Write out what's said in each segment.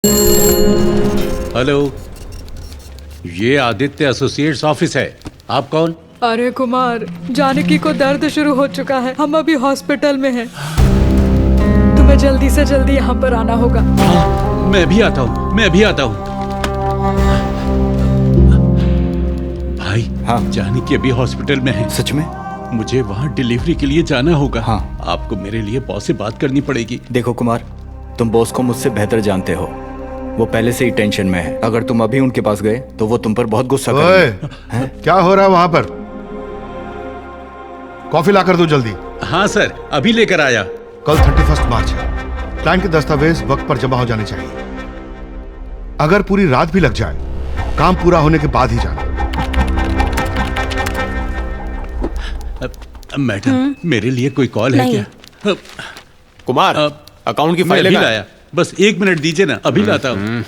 Hello, ये Aditya associates office है। आप कौन? अरे कुमार, जानकी को दर्द शुरू हो चुका है। हम अभी हॉस्पिटल में हैं। तुम्हें जल्दी से जल्दी यहाँ पर आना होगा। हाँ, मैं भी आता हूँ। भाई, हाँ। जानकी अभी हॉस्पिटल में है। सच में? मुझे वहाँ डिलीवरी के लिए जाना होगा। हाँ। आपको मेरे लिए बॉस से बात करनी पड़ेगी। देखो कुमार, तुम बॉस को मुझसे बेहतर जानते हो। वो पहले से ही टेंशन में है। अगर तुम अभी उनके पास गए तो वो तुम पर बहुत गुस्सा करेंगे। क्या हो रहा है वहां पर? कॉफी लाकर दो जल्दी। हाँ सर, अभी लेकर आया। कल 31 मार्च है। क्लाइंट के दस्तावेज वक्त पर जमा हो जाने चाहिए। अगर पूरी रात भी लग जाए, काम पूरा होने के बाद ही जाना। मैडम, मेरे लिए कोई कॉल है क्या? कुमार, अकाउंट की फाइल मैं लाया। बस 1 मिनट दीजिए ना, अभी लाता हूँ।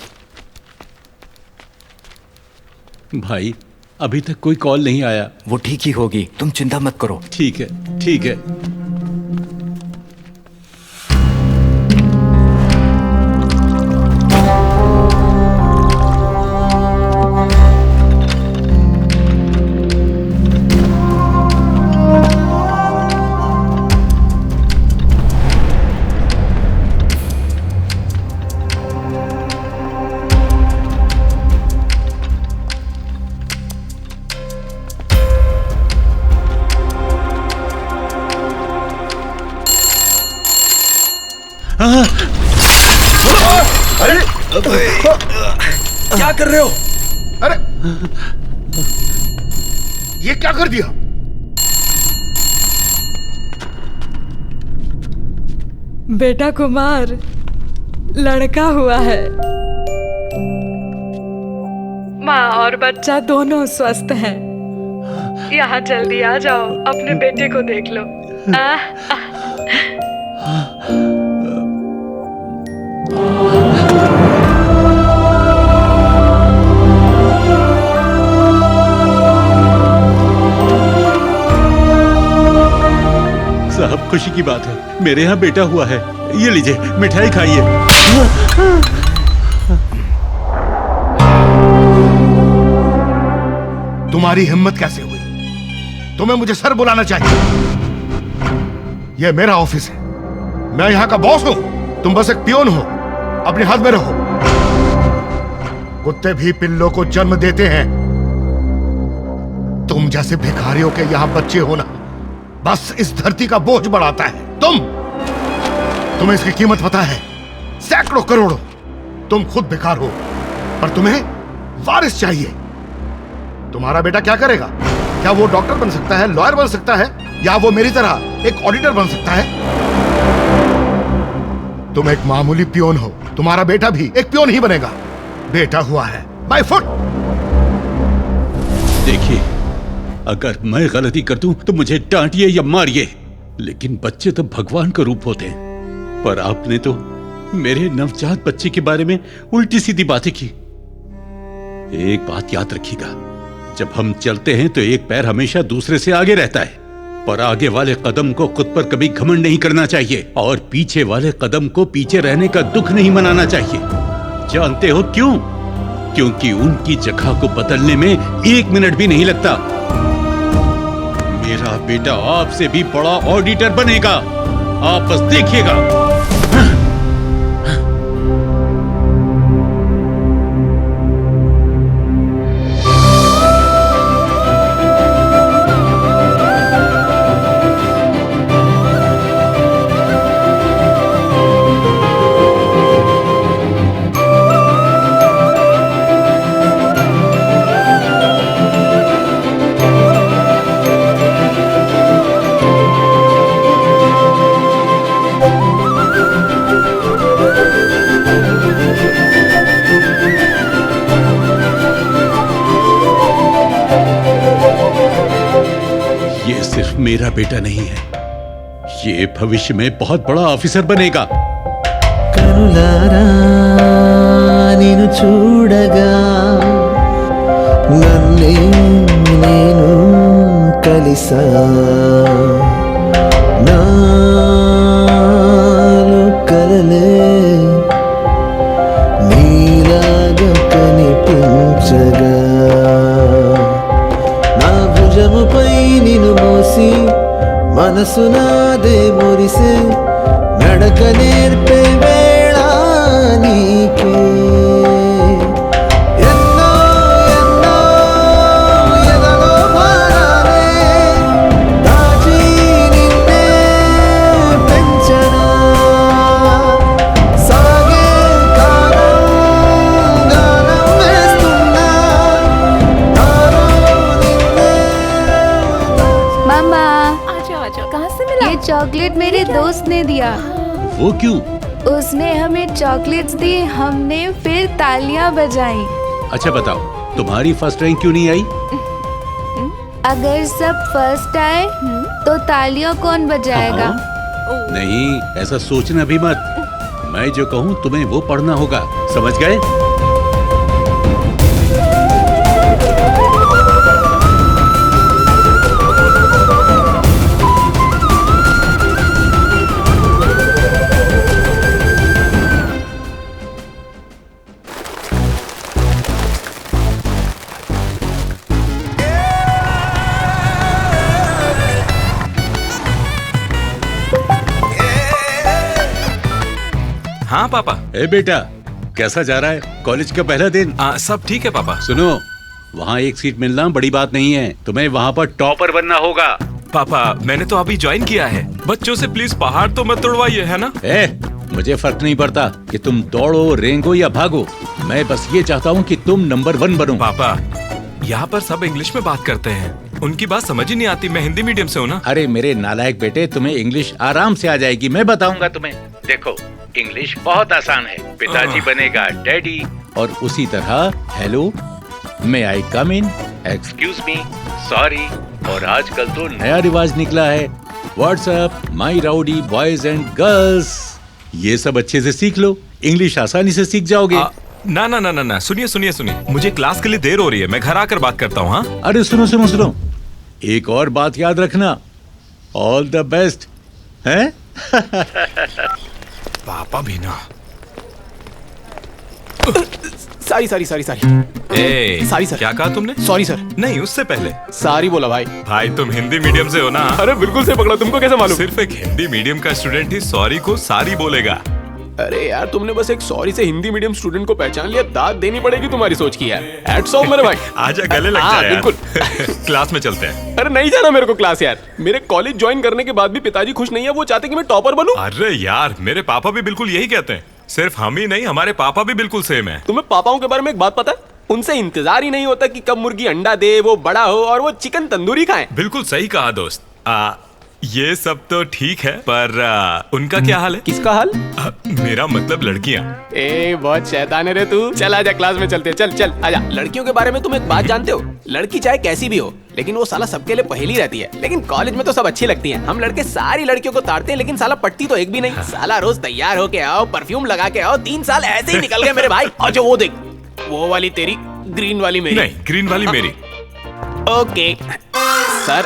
भाई, अभी तक कोई कॉल नहीं आया। वो ठीक ही होगी, तुम चिंता मत करो। ठीक है, ठीक है। क्या कर रहे हो? अरे, ये क्या कर दिया? बेटा कुमार, लड़का हुआ है। माँ और बच्चा दोनों स्वस्थ हैं। यहाँ जल्दी आ जाओ, अपने बेटे को देख लो। साहब, खुशी की बात है, मेरे यहाँ बेटा हुआ है। ये लीजिए, मिठाई खाइए। तुम्हारी हिम्मत कैसे हुई? तुम्हें मुझे सर बुलाना चाहिए। यह मेरा ऑफिस है, मैं यहाँ का बॉस हूं। तुम बस एक पियोन हो। अपने हाथ में रहो। कुत्ते भी पिल्लों को जन्म देते हैं। तुम जैसे भिखारियों के यहाँ बच्चे होना बस इस धरती का बोझ बढ़ाता है। तुम्हें इसकी कीमत पता है? सैकड़ों करोड़ों। तुम खुद बेकार हो, पर तुम्हें वारिस चाहिए। तुम्हारा बेटा क्या करेगा? क्या वो डॉक्टर बन सकता है, लॉयर बन सकता है, या वो मेरी तरह एक ऑडिटर बन सकता है? तुम एक मामूली पियोन हो। तुम्हारा बेटा भी एक पियोन ही बनेगा। बेटा हुआ है बाय फुट। देखिए, अगर मैं गलती कर दूं तो मुझे डांटिए या मारिए, लेकिन बच्चे तो भगवान का रूप होते हैं। पर आपने तो मेरे नवजात बच्चे के बारे में उल्टी सीधी बातें की। एक बात याद रखिएगा, जब हम चलते हैं तो एक पैर हमेशा दूसरे से आगे रहता है, पर आगे वाले कदम को खुद पर कभी घमंड नहीं करना चाहिए, और पीछे वाले कदम को पीछे रहने का दुख नहीं मनाना चाहिए। जानते हो क्यों? क्योंकि उनकी जगह को बदलने में 1 मिनट भी नहीं लगता। मेरा बेटा आपसे भी बड़ा ऑडिटर बनेगा, आप बस देखिएगा। मेरा बेटा नहीं है, ये भविष्य में बहुत बड़ा ऑफिसर बनेगा। కనులారా నిన్ను చూడగా నన్నే నేను కలిసా నాలో కలలే నీ మనసు నాదే మురిసే నడక నేర్పే వేళ నీకే ఎన్నో ఎన్నో ఎదలో భారాలే దాచి నిన్నే పెంచనా సాగే కాలం గానం వేస్తున్నా నాలో నిన్నే मामा आ जाओ कहाँ से मिला? ये चॉकलेट मेरे दोस्त ने दिया। वो क्यों? उसने हमें चॉकलेट्स दी, हमने फिर तालियां बजाई। अच्छा बताओ, तुम्हारी फर्स्ट रैंक क्यों नहीं आई? अगर सब फर्स्ट आए तो तालियां कौन बजाएगा? नहीं, ऐसा सोचना भी मत। मैं जो कहूँ तुम्हें वो पढ़ना होगा, समझ गए? हाँ पापा। ए बेटा, कैसा जा रहा है कॉलेज का पहला दिन? सब ठीक है पापा। सुनो, वहाँ एक सीट मिलना बड़ी बात नहीं है, तुम्हें वहाँ पर टॉपर बनना होगा। पापा मैंने तो अभी ज्वाइन किया है, बच्चों से प्लीज पहाड़ तो मत तोड़वाइए, है ना? मुझे फर्क नहीं पड़ता कि तुम दौड़ो, रेंगो या भागो, मैं बस ये चाहता हूँ कि तुम नंबर 1 बनो। पापा यहाँ पर सब इंग्लिश में बात करते हैं, उनकी बात समझ ही नहीं आती। मैं हिंदी मीडियम से हूँ ना। अरे मेरे नालायक बेटे, तुम्हें इंग्लिश आराम से आ जाएगी, मैं बताऊंगा तुम्हें। देखो, इंग्लिश बहुत आसान है। पिताजी बनेगा डैडी, और उसी तरह हेलो, मे आई कम इन, एक्सक्यूज मी, सॉरी, और आजकल तो नया रिवाज निकला है, WhatsApp, my rowdy boys and girls. ये सब अच्छे से सीख लो, इंग्लिश आसानी से सीख जाओगे। ना ना ना ना ना, सुनिए सुनिए सुनिए, मुझे क्लास के लिए देर हो रही है, मैं घर आकर बात करता हूँ। हाँ अरे सुनो सुनो सुनो, एक और बात याद रखना, ऑल द बेस्ट है। पापा भी ना। Sorry sorry sorry sorry sorry sir. क्या कहा तुमने? Sorry sir. नहीं, उससे पहले सॉरी बोला भाई। भाई तुम हिंदी मीडियम से हो ना? अरे बिल्कुल से पकड़ा, तुमको कैसे मालूम? सिर्फ एक हिंदी मीडियम का स्टूडेंट ही सॉरी को सारी बोलेगा। अरे यार, तुमने बस एक सॉरी से हिंदी मीडियम स्टूडेंट को पहचान लिया, दाद देनी पड़ेगी तुम्हारी सोच की यार। हैट्स ऑफ मेरे भाई। आजा गले लग हाँ, जाए यार। बिल्कुल। क्लास में चलते हैं। अरे नहीं जाना मेरे को क्लास यार, मेरे कॉलेज ज्वाइन करने के बाद भी पिताजी खुश नहीं है, वो चाहते कि मैं टॉपर बनूं। अरे यार, मेरे पापा भी बिल्कुल यही कहते हैं। सिर्फ हम ही नहीं, हमारे पापा भी बिल्कुल सेम है। तुम्हें पापाओं के बारे में एक बात पता है? उनसे इंतजार ही नहीं होता कि कब मुर्गी अंडा दे, वो बड़ा हो और वो चिकन तंदूरी खाए। बिल्कुल सही कहा दोस्त। ये सब तो ठीक है, पर उनका क्या हाल है? किसका हाल? मेरा मतलब लड़कियां। बहुत शैतान है रे तू। चल आजा, क्लास में चलते। चल चल आजा। लड़कियों के बारे में तुम एक बात जानते हो? लड़की चाहे कैसी भी हो, लेकिन वो साला सबके लिए पहेली रहती है। लेकिन कॉलेज में तो सब अच्छी लगती हैं। हम लड़के सारी लड़कियों को ताड़ते हैं, लेकिन साला पटती तो एक भी नहीं। साला रोज तैयार होके आओ, परफ्यूम लगा के आओ, 3 साल ऐसे ही निकल गए मेरे भाई। और जो वो देख, वो वाली तेरी, ग्रीन वाली मेरी। नहीं, ग्रीन वाली मेरी। Okay sir.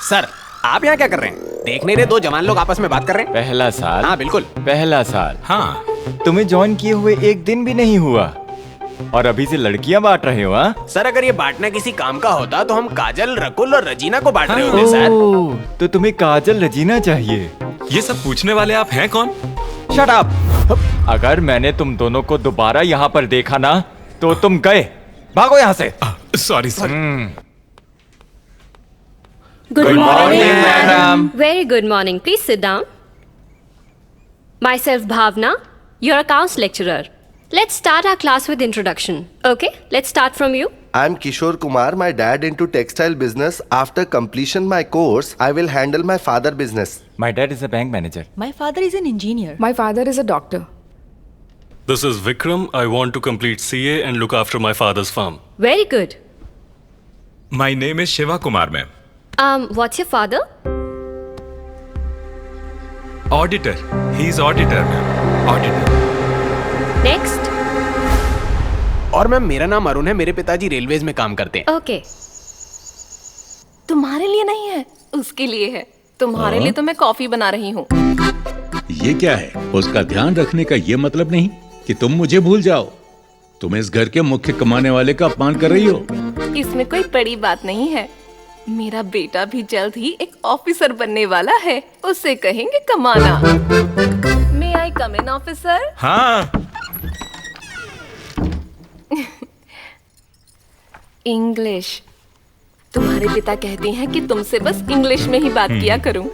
सर आप यहाँ क्या कर रहे हैं? देख नहीं रहे दो जवान लोग आपस में बात कर रहे हैं? पहला साल। हाँ बिल्कुल पहला साल। हाँ, तुम्हें ज्वाइन किए हुए एक दिन भी नहीं हुआ और अभी से लड़कियां बांट रहे हो? हाँ सर, अगर ये बांटना किसी काम का होता तो हम काजल, रकुल और रजीना को बांट रहे होते सर। तो तुम्हें काजल रजीना चाहिए। ये सब पूछने वाले आप हैं कौन? Shut up. अगर मैंने तुम दोनों को दोबारा यहाँ पर देखा ना तो तुम गए, भागो यहाँ से। Sorry sir. Good morning, madam. Very good morning. Please sit down. Myself Bhavna, your accounts lecturer. Let's start our class with introduction. Okay, let's start from you. I'm Kishore Kumar, my dad into textile business. After completion my course, I will handle my father business. My dad is a bank manager. My father is an engineer. My father is a doctor. This is Vikram. I want to complete CA and look after my father's farm. Very good. My name is Shiva Kumar, ma'am. What's your father? Auditor. He's auditor, ma'am. Auditor. Next. और ma'am, मेरा नाम अरुण है, मेरे पिताजी railways में काम करते हैं। Okay. तुम्हारे लिए नहीं है, उसके लिए है। तुम्हारे लिए तो मैं कॉफी बना रही हूँ। ये क्या है? उसका ध्यान रखने का ये मतलब नहीं कि तुम मुझे भूल जाओ। तुम इस घर के मुख्य कमाने वाले का अपमान कर रही हो। इसमें कोई बड़ी बात नहीं है। मेरा बेटा भी जल्द ही एक ऑफिसर बनने वाला है, उससे कहेंगे कमाना। मे आई कम इन ऑफिसर? हाँ। इंग्लिश। तुम्हारे पिता कहते हैं कि तुमसे बस इंग्लिश में ही बात किया करूं।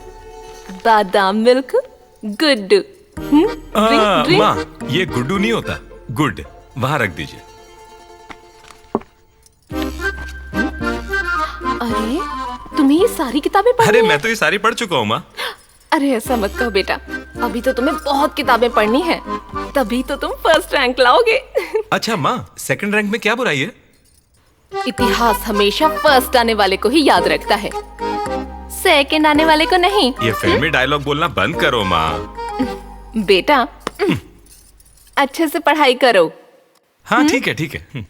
बादाम मिल्क गुड्डू। माँ, ये गुड्डू नहीं होता, गुड। वहां रख दीजिए। अरे तुम्हें ये सारी किताबें पढ़नी अरे है? मैं तो ये सारी पढ़ चुका हूँ माँ। अरे ऐसा मत कहो बेटा, अभी तो तुम्हें बहुत किताबें पढ़नी है, तभी तो तुम फर्स्ट रैंक लाओगे। अच्छा माँ, सेकंड रैंक में क्या बुराई है? इतिहास हमेशा फर्स्ट आने वाले को ही याद रखता है, सेकंड आने वाले को नहीं। ये फिल्मी डायलॉग बोलना बंद करो माँ। बेटा अच्छे से पढ़ाई करो। हाँ ठीक है ठीक है।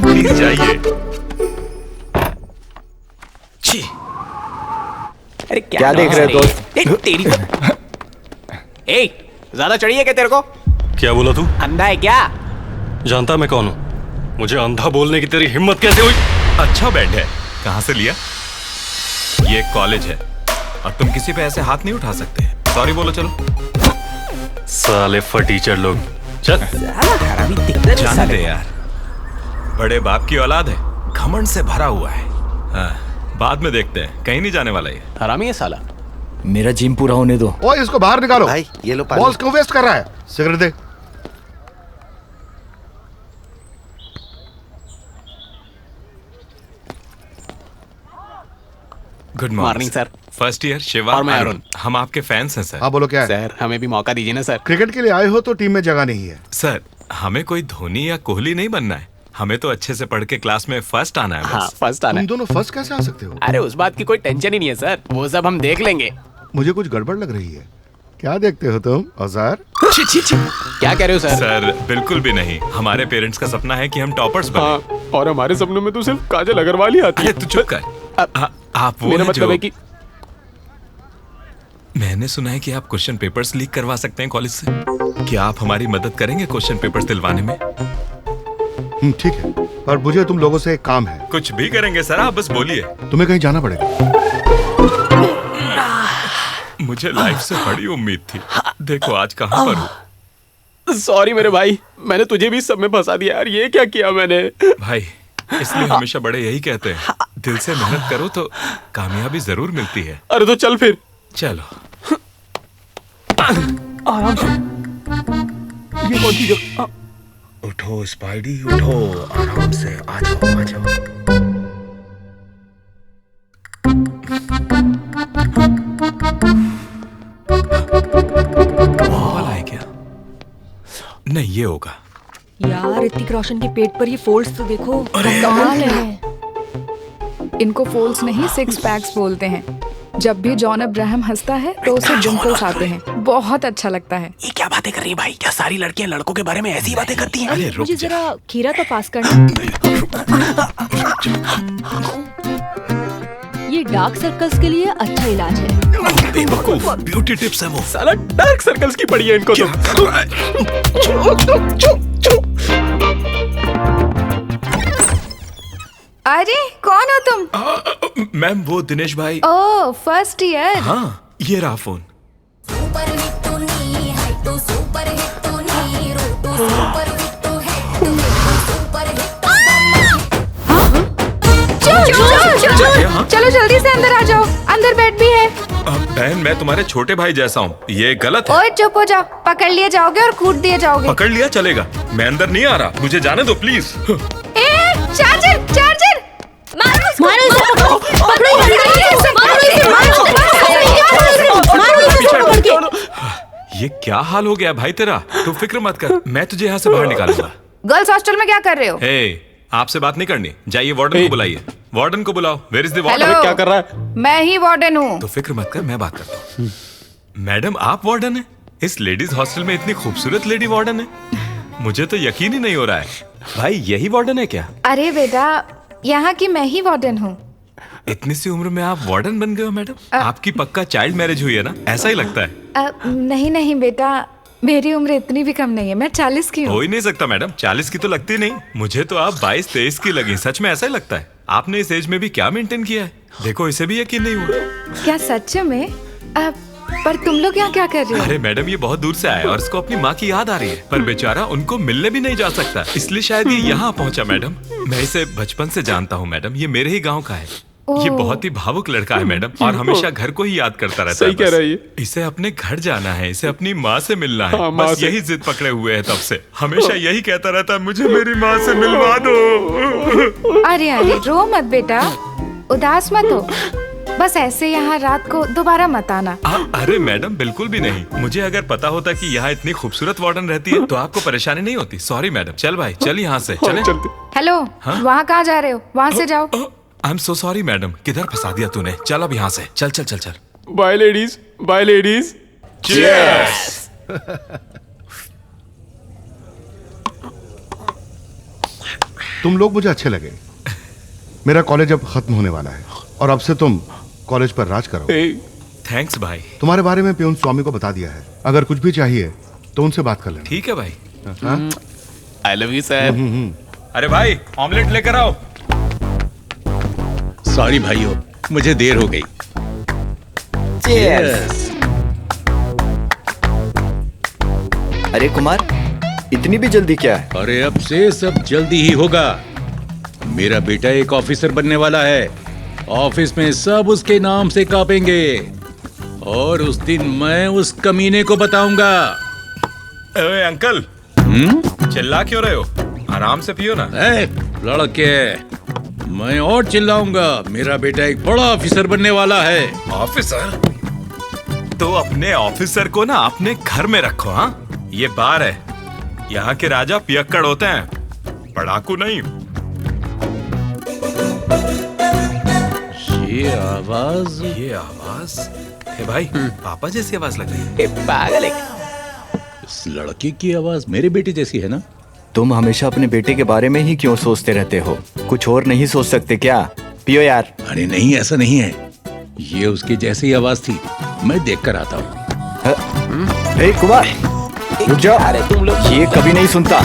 प्लीज जाइए। छी। अरे क्या देख रहे हो दोस्त? तेरी को। ए, ज्यादा चढ़ी है क्या तेरे को? क्या बोला तू? अंधा है क्या? जानता मैं कौन हूँ? मुझे अंधा बोलने की तेरी हिम्मत कैसे हुई? अच्छा बैंड है, कहाँ से लिया? ये कॉलेज है और तुम किसी पे ऐसे हाथ नहीं उठा सकते। सॉरी बोलो चलो। साले फटीचर लोग। चल। जाने दे यार, बड़े बाप की औलाद है, घमंड से भरा हुआ है। हाँ, बाद में देखते हैं, कहीं नहीं जाने वाला ये। हरामी है साला। मेरा जिम पूरा होने दो। ओए इसको बाहर निकालो भाई ये लो पानी। बॉल्स क्यों वेस्ट कर रहा है? सिगरेट दे। Good morning sir. First year Shiva और मैं अरुण। हम आपके फैंस हैं सर। हाँ बोलो क्या है? सर हमें भी मौका दीजिए ना सर। क्रिकेट के लिए आए हो तो टीम में जगह नहीं है। सर हमें कोई धोनी या कोहली नहीं बनना है, हमें तो अच्छे से पढ़ के क्लास में फर्स्ट आना है बस। हाँ फर्स्ट आना तुम है। दोनों फर्स्ट कैसे आ सकते हो? अरे उस बात की कोई टेंशन ही नहीं है सर, वो सब हम देख लेंगे। मुझे कुछ गड़बड़ लग रही है। क्या देखते हो तुम औजार? छी छी छी। क्या कह रहे हो सर? सर बिल्कुल भी नहीं, हमारे पेरेंट्स का सपना है कि हम टॉपर्स बने। हाँ, और हमारे सपनों में तो सिर्फ काजल अग्रवाल ही आती है। अरे तू चुप कर। आप वो मेरा हैं मतलब जो- है कि मैंने सुना है कि आप क्वेश्चन पेपर्स लीक करवा सकते हैं कॉलेज से। क्या आप हमारी मदद करेंगे क्वेश्चन पेपर्स दिलवाने में? ठीक है, पर मुझे तुम लोगों से एक काम है। कुछ भी करेंगे सर, आप बस बोलिए। तुम्हें कहीं जाना पड़ेगा। मुझे लाइफ से बड़ी उम्मीद थी, देखो आज कहाँ पर हूँ। सॉरी मेरे भाई, मैंने तुझे भी सब में फंसा दिया यार। ये क्या किया मैंने? भाई इसलिए हमेशा बड़े यही कहते हैं, दिल से मेहनत करो तो कामयाबी जरूर मिलती है। अरे तो चल फिर। चलो। आराम से। ये कौन सी जगह? उठो स्पाइडी उठो, आराम से आ जाओ आ जाओ। वाला है क्या? नहीं ये होगा। यार ऋतिक रोशन के पेट पर ये फोल्ड्स तो देखो, कमाल है। इनको फोल्ड्स नहीं सिक्स पैक्स बोलते हैं। जब भी जॉन अब्राहम हंसता है तो उसे डिंपल्स आते हैं, बहुत अच्छा लगता है। ये क्या बातें कर रही है भाई? क्या सारी लड़कियां लड़कों के बारे में ऐसी बातें करती हैं? अरे रुक मुझे जा। जरा खीरा तो पास करना। ये डार्क सर्कल्स के लिए अच्छा इलाज है। बेवकूफ, ब्यूटी टिप्स है वो। साला डार्क सर्कल्स की पड़ी है इनको तो। अरे कौन हो तुम? मैम वो दिनेश भाई। ओह फर्स्ट ईयर। हाँ ये रहा फोन। चलो जल्दी से अंदर आ जाओ, अंदर बेड भी है। बहन मैं तुम्हारे छोटे भाई जैसा हूँ, ये गलत है। ओए चुप हो जाओ, पकड़ लिए जाओगे और कूट दिए जाओगे। पकड़ लिया चलेगा, मैं अंदर नहीं आ रहा, मुझे जाने दो प्लीज। ए चार्जर चार्जर ये क्या हाल हो गया भाई तेरा? तू फिक्र मत कर, मैं तुझे यहाँ से बाहर निकालूंगा। गर्ल्स हॉस्टल में क्या कर रहे हो? हे, आपसे बात नहीं करनी, जाइए वार्डन को बुलाइए। वार्डन को बुलाओ। Where is the warden? Hello. क्या कर रहा है? मैं ही वार्डन हूँ। तो फिक्र मत कर, मैं बात करता हूँ। मैडम आप वार्डन है? इस लेडीज हॉस्टल में इतनी खूबसूरत लेडी वार्डन है, मुझे तो यकीन ही नहीं हो रहा है। भाई यही वार्डन है क्या? अरे बेटा यहाँ की मैं ही वार्डन हूँ। इतनी सी उम्र में आप वार्डन बन गए हो मैडम? आपकी पक्का चाइल्ड मैरिज हुई है ना, ऐसा ही लगता है। नहीं नहीं बेटा, मेरी उम्र इतनी भी कम नहीं है, मैं 40 की हो हूँ। ही नहीं सकता मैडम, 40 की तो लगती नहीं। मुझे तो आप 22-23 की लगी। सच में ऐसा ही लगता है। आपने इस एज में भी क्या मेंटेन किया है, देखो इसे भी यकीन नहीं हुआ। क्या सच में? पर तुम लोग यहाँ क्या कर रहे हो? अरे मैडम, ये बहुत दूर से आया और इसको अपनी माँ की याद आ रही है, पर बेचारा उनको मिलने भी नहीं जा सकता, इसलिए शायद ये यहाँ पहुँचा। मैडम, मैं इसे बचपन से जानता हूँ मैडम, ये मेरे ही गाँव का है। ये बहुत ही भावुक लड़का है मैडम, और हमेशा घर को ही याद करता रहता है। सही कह रही है। इसे अपने घर जाना है, इसे अपनी माँ से मिलना है। हाँ, माँ बस से। यही जिद पकड़े हुए है तब से, हमेशा यही कहता रहता है, मुझे मेरी माँ से मिलवा दो। अरे अरे रो मत बेटा, उदास मत हो, बस ऐसे यहाँ रात को दोबारा मत आना। अरे मैडम, बिल्कुल भी नहीं। मुझे अगर पता होता कि यहाँ इतनी खूबसूरत वार्डन रहती है तो आपको परेशानी नहीं होती। Sorry madam. चल भाई, चल यहाँ से चले। हेलो, वहाँ कहाँ जा रहे हो? वहाँ से जाओ। I am so sorry madam, किधर फंसा दिया तूने। चल अब यहाँ से, चल चल चल चल। Bye ladies, bye ladies. Cheers! तुम लोग मुझे अच्छे लगे। मेरा कॉलेज अब खत्म होने वाला है और अब से तुम कॉलेज पर राज करो। थैंक्स भाई। तुम्हारे बारे में प्यून स्वामी को बता दिया है, अगर कुछ भी चाहिए तो उनसे बात कर लेना। ठीक है भाई। I love you sir. अरे भाई, ऑमलेट लेकर आओ। सॉरी भाइयों, मुझे देर हो गई। अरे कुमार, इतनी भी जल्दी क्या है? अरे अब से सब जल्दी ही होगा। मेरा बेटा एक ऑफिसर बनने वाला है। ऑफिस में सब उसके नाम से कांपेंगे और उस दिन मैं उस कमीने को बताऊंगा। ओए अंकल, चिल्ला क्यों रहे हो? आराम से पियो ना। लड़के, मैं और चिल्लाऊंगा। मेरा बेटा एक बड़ा ऑफिसर बनने वाला है। ऑफिसर? तो अपने ऑफिसर को ना अपने घर में रखो। हाँ, ये बार है, यहाँ के राजा पियक्कड़ होते हैं, पढ़ाकू नहीं। ये आवाज हे भाई, पापा जैसी आवाज लग रही है। पागल है। इस लड़के की आवाज मेरे बेटे जैसी है ना? तुम हमेशा अपने बेटे के बारे में ही क्यों सोचते रहते हो? कुछ और नहीं सोच सकते क्या? पियो यार। अरे नहीं, ऐसा नहीं है। ये उसकी जैसी ही आवाज थी। मैं देख कर आता हूँ। हे कुमार, रुक जाओ। अरे तुम लोग, ये कभी नहीं सुनता।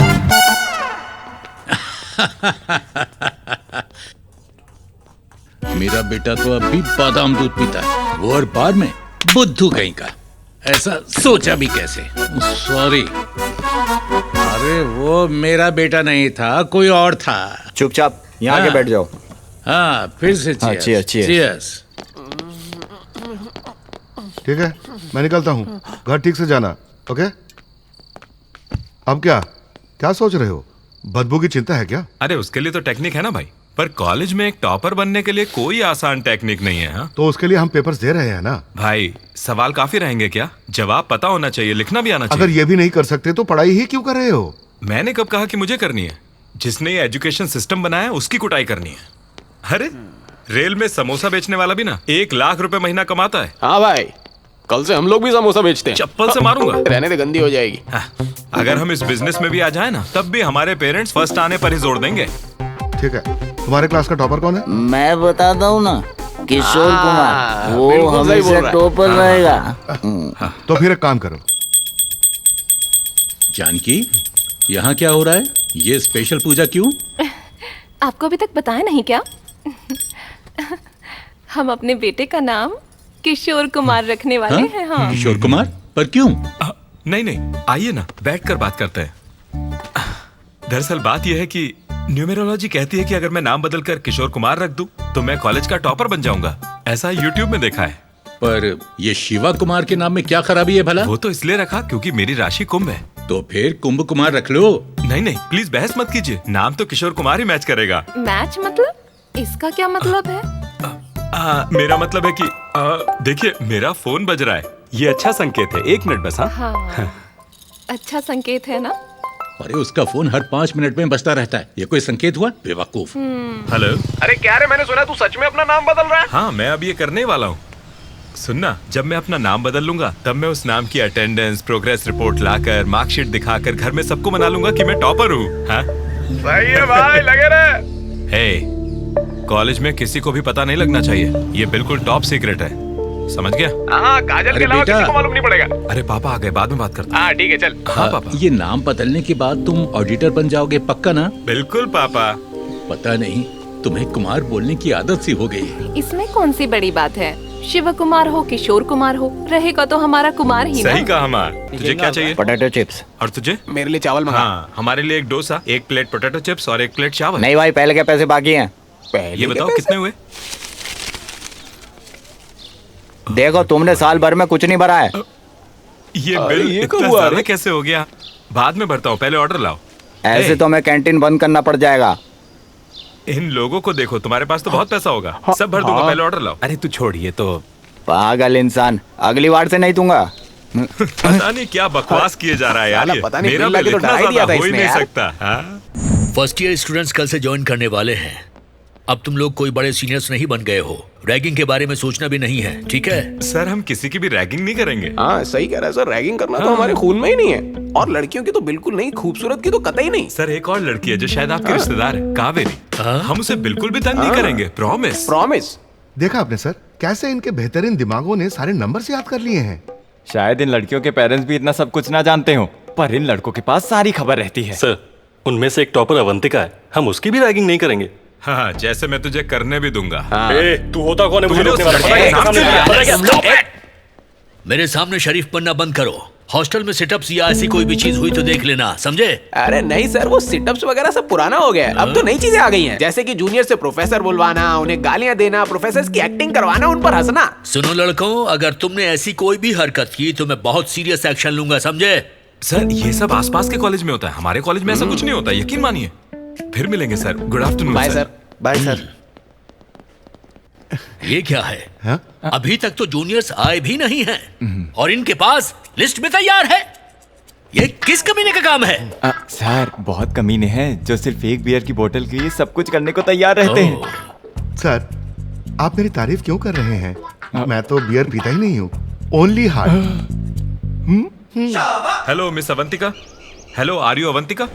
मेरा बेटा तो अब भी बादाम दूध पीता है, वो और बाद में बुद्धू कहीं का। ऐसा सोचा भी कैसे? सॉरी। अरे वो मेरा बेटा नहीं था, कोई और था। चुपचाप यहाँ आके बैठ जाओ। हाँ, फिर से हाँ, cheers, cheers। cheers। ठीक है, मैं निकलता हूँ। घर ठीक से जाना, ओके? अब क्या क्या सोच रहे हो? बदबू की चिंता है क्या? अरे उसके लिए तो टेक्निक है ना भाई, पर कॉलेज में एक टॉपर बनने के लिए कोई आसान टेक्निक नहीं है। हाँ? तो उसके लिए हम पेपर्स दे रहे हैं ना भाई। सवाल काफी रहेंगे क्या? जवाब पता होना चाहिए, लिखना भी आना चाहिए। अगर ये भी नहीं कर सकते तो पढ़ाई ही क्यों कर रहे हो? मैंने कब कहा कि मुझे करनी है? जिसने ये एजुकेशन सिस्टम बनाया उसकी कुटाई करनी है। अरे रेल में समोसा बेचने वाला भी ना 1 लाख रुपए महीना कमाता है। हाँ भाई, कल से हम लोग भी समोसा बेचते हैं। चप्पल से मारूंगा। रहने दे, गंदी हो जाएगी। अगर हम इस बिजनेस में भी आ जाए ना, तब भी हमारे पेरेंट्स फर्स्ट आने पर ही जोर देंगे। ठीक है, तुम्हारे क्लास का टॉपर कौन है? मैं बताता हूँ ना, किशोर कुमार। वो बिल्कुल सही बोल हमेशा रहा है। टॉपर रहेगा। तो फिर एक काम करो। जानकी, यहाँ क्या हो रहा है? ये स्पेशल पूजा क्यों? आपको अभी तक बताया नहीं क्या? हम अपने बेटे का नाम किशोर कुमार रखने वाले हैं। हाँ। किशोर कुमार? पर क्यों? नहीं नहीं, आइए ना, बैठकर बात करते हैं। दरअसल बात यह है कि न्यूमेरोलॉजी कहती है कि अगर मैं नाम बदलकर किशोर कुमार रख दूं तो मैं कॉलेज का टॉपर बन जाऊंगा। ऐसा यूट्यूब में देखा है। पर ये शिवा कुमार के नाम में क्या खराबी है भला? वो तो इसलिए रखा क्योंकि मेरी राशि कुंभ है। तो फिर कुंभ कुमार रख लो। नहीं नहीं, प्लीज बहस मत कीजिए, नाम तो किशोर कुमार ही मैच करेगा। मैच मतलब? इसका क्या मतलब है? मेरा मतलब है कि देखिए, मेरा फोन बज रहा है, ये अच्छा संकेत है। 1 मिनट बस। हाँ, अच्छा संकेत है ना? अरे उसका फोन हर 5 मिनट में बजता रहता है, ये कोई संकेत हुआ? बेवकूफ। हेलो। अरे क्या रे, मैंने सुना तू सच में अपना नाम बदल रहा है? हाँ, मैं अब ये करने वाला हूँ। सुनना, जब मैं अपना नाम बदल लूंगा तब मैं उस नाम की अटेंडेंस, प्रोग्रेस रिपोर्ट लाकर, मार्कशीट दिखाकर घर में सबको मना लूंगा कि मैं टॉपर हूँ। हाँ? सही है भाई, लगे रहे। हे, कॉलेज में किसी को भी पता नहीं लगना चाहिए, ये बिल्कुल टॉप सीक्रेट है। समझ गया? हाँ, काजल के अलावा किसी को मालूम नहीं पड़ेगा। अरे पापा आ गए, बाद में बात करते हैं। हाँ ठीक है, चल। हाँ पापा। ये नाम बदलने के बाद तुम ऑडिटर बन जाओगे, पक्का ना? बिल्कुल पापा। पता नहीं, तुम्हें कुमार बोलने की आदत सी हो गई है। इसमें कौन सी बड़ी बात है? शिव कुमार हो, किशोर कुमार हो, रहेगा तो हमारा कुमार ही ना। सही कहा हमार। तुझे क्या चाहिए? Potato chips. और तुझे? मेरे लिए चावल मंगा। हाँ, हमारे लिए एक डोसा, एक प्लेट पोटैटो चिप्स और एक प्लेट चावल। नहीं भाई, पहले के पैसे बाकी हैं। ये बताओ कितने हुए? देखो, तुमने साल भर में कुछ नहीं भरा है। ये बिल इतना ज्यादा कैसे हो गया? बाद में भरता हूँ, पहले ऑर्डर लाओ। ऐसे तो हमें कैंटीन बंद करना पड़ जाएगा। इन लोगों को देखो, तुम्हारे पास तो बहुत पैसा होगा। सब भर दूंगा, पहले ऑर्डर लाओ। अरे तू छोड़िए तो। पागल इंसान, अगली बार से नहीं दूंगा। पता नहीं क्या बकवास किए जा रहा है यार। ये पता नहीं, मेरा बिल बिल तो इतना डरा ही दिया ज्यादा था हो ही इसने नहीं यार। सकता। हाँ? फर्स्ट ईयर स्टूडेंट्स कल से ज्वाइन करने वाले हैं। अब तुम लोग कोई बड़े सीनियर्स नहीं बन गए हो। रैगिंग के बारे में सोचना भी नहीं है, ठीक है? सर, हम किसी की भी रैगिंग नहीं करेंगे। हाँ सही कह रहा है सर, रैगिंग करना तो हमारे खून में ही नहीं है। और लड़कियों की तो बिल्कुल नहीं, खूबसूरत की तो कतई नहीं। सर, एक और लड़की है जो शायद आपके रिश्तेदार है, कावेरी। हम उसे बिल्कुल भी तंग नहीं करेंगे, प्रॉमिस। प्रॉमिस। देखा आपने सर, कैसे इनके बेहतरीन दिमागों ने सारे नंबर्स याद कर लिए हैं। शायद इन लड़कियों के पेरेंट्स भी इतना सब कुछ ना जानते हो, पर इन लड़कों के पास सारी खबर रहती है। सर, उनमें से एक टॉपर अवंतिका है, हम उसकी भी रैगिंग नहीं करेंगे। हाँ, जैसे मैं तुझे करने भी दूंगा। ए, तू होता कौन है मुझे रोकने वाला? मेरे सामने शरीफ बनना बंद करो। हॉस्टल में सिटअप्स या ऐसी कोई भी चीज हुई तो देख लेना, समझे? अरे नहीं सर, वो सिटअप्स वगैरह सब पुराना हो गया है। अब तो नई चीजें आ गई हैं, जैसे कि जूनियर से प्रोफेसर बुलवाना, उन्हें गालियां देना, प्रोफेसर की एक्टिंग करवाना, उन पर हंसना। सुनो लड़कों, अगर तुमने ऐसी कोई भी हरकत की तो मैं बहुत सीरियस एक्शन लूंगा, समझे? सर, ये सब आसपास के कॉलेज में होता है, हमारे कॉलेज में ऐसा कुछ नहीं होता, यकीन मानिए। फिर मिलेंगे sir. Good afternoon. Bye sir. Bye sir. ये क्या है? अभी तक तो जूनियर्स आए भी नहीं हैं और इनके पास लिस्ट में तैयार है। ये किस कमीने का काम है? सर, बहुत कमीने हैं जो सिर्फ एक बियर की बोतल के लिए सब कुछ करने को तैयार रहते हैं। सर, आप मेरी तारीफ क्यों कर रहे हैं? मैं तो बियर पीता ही नहीं हूँ, only heart. Hello miss Avantika. Hello, are you Avantika?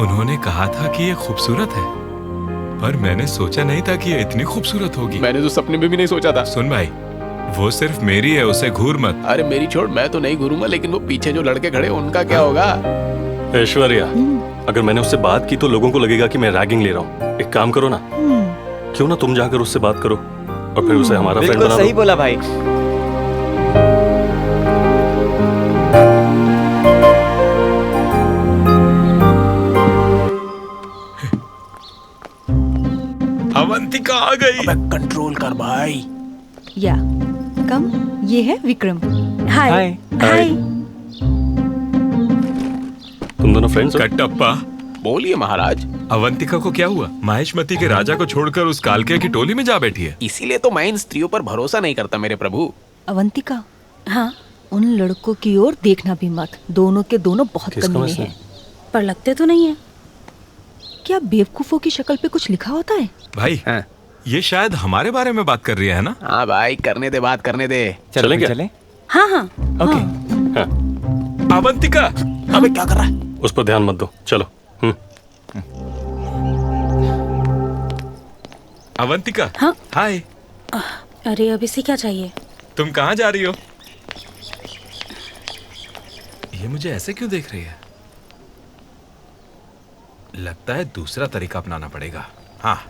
उन्होंने कहा था कि ये खूबसूरत है, पर मैंने सोचा नहीं था कि ये इतनी खूबसूरत होगी। मैंने तो सपने में भी नहीं सोचा था। सुन भाई, वो सिर्फ मेरी है, उसे घूर मत। अरे मेरी छोड़, मैं तो नहीं घूरूंगा, लेकिन वो पीछे जो लड़के खड़े उनका क्या होगा? ऐश्वर्या, अगर मैंने उससे बात की तो लोगों को लगेगा कि मैं रैगिंग ले रहा हूँ। एक काम करो ना, क्यों ना तुम जाकर उससे बात करो और फिर उसे हमारा फ्रेंड बना दो। सही बोला भाई। अवंतिका आ गई। अबे कंट्रोल कर भाई। या कम, ये है विक्रम। हाय। हाय। तुम दोनों फ्रेंड्स हो? कटप्पा। बोलिए महाराज। अवंतिका को क्या हुआ? महेशमती के राजा को छोड़कर उस कालके की टोली में जा बैठी है। इसीलिए तो मैं इन स्त्रियों पर भरोसा नहीं करता मेरे प्रभु। अवंतिका, हाँ, उन लड़कों की ओर देखना भी मत। दोनों के दोनों बहुत कमीने हैं, पर लगते तो नहीं है। क्या बेवकूफों की शक्ल पे कुछ लिखा होता है? भाई, ये शायद हमारे बारे में बात कर रही है ना? हाँ भाई, करने दे बात, करने दे। चलें क्या? चलें? हाँ हाँ। हाँ। अवंतिका, अबे क्या कर रहा है? उस पर ध्यान मत दो, चलो। अवंतिका। हाँ? हाय। अरे अब इसे क्या चाहिए? तुम कहाँ जा रही हो? ये मुझे ऐसे क्यों देख रही है? लगता है दूसरा तरीका अपनाना पड़ेगा। हाँ।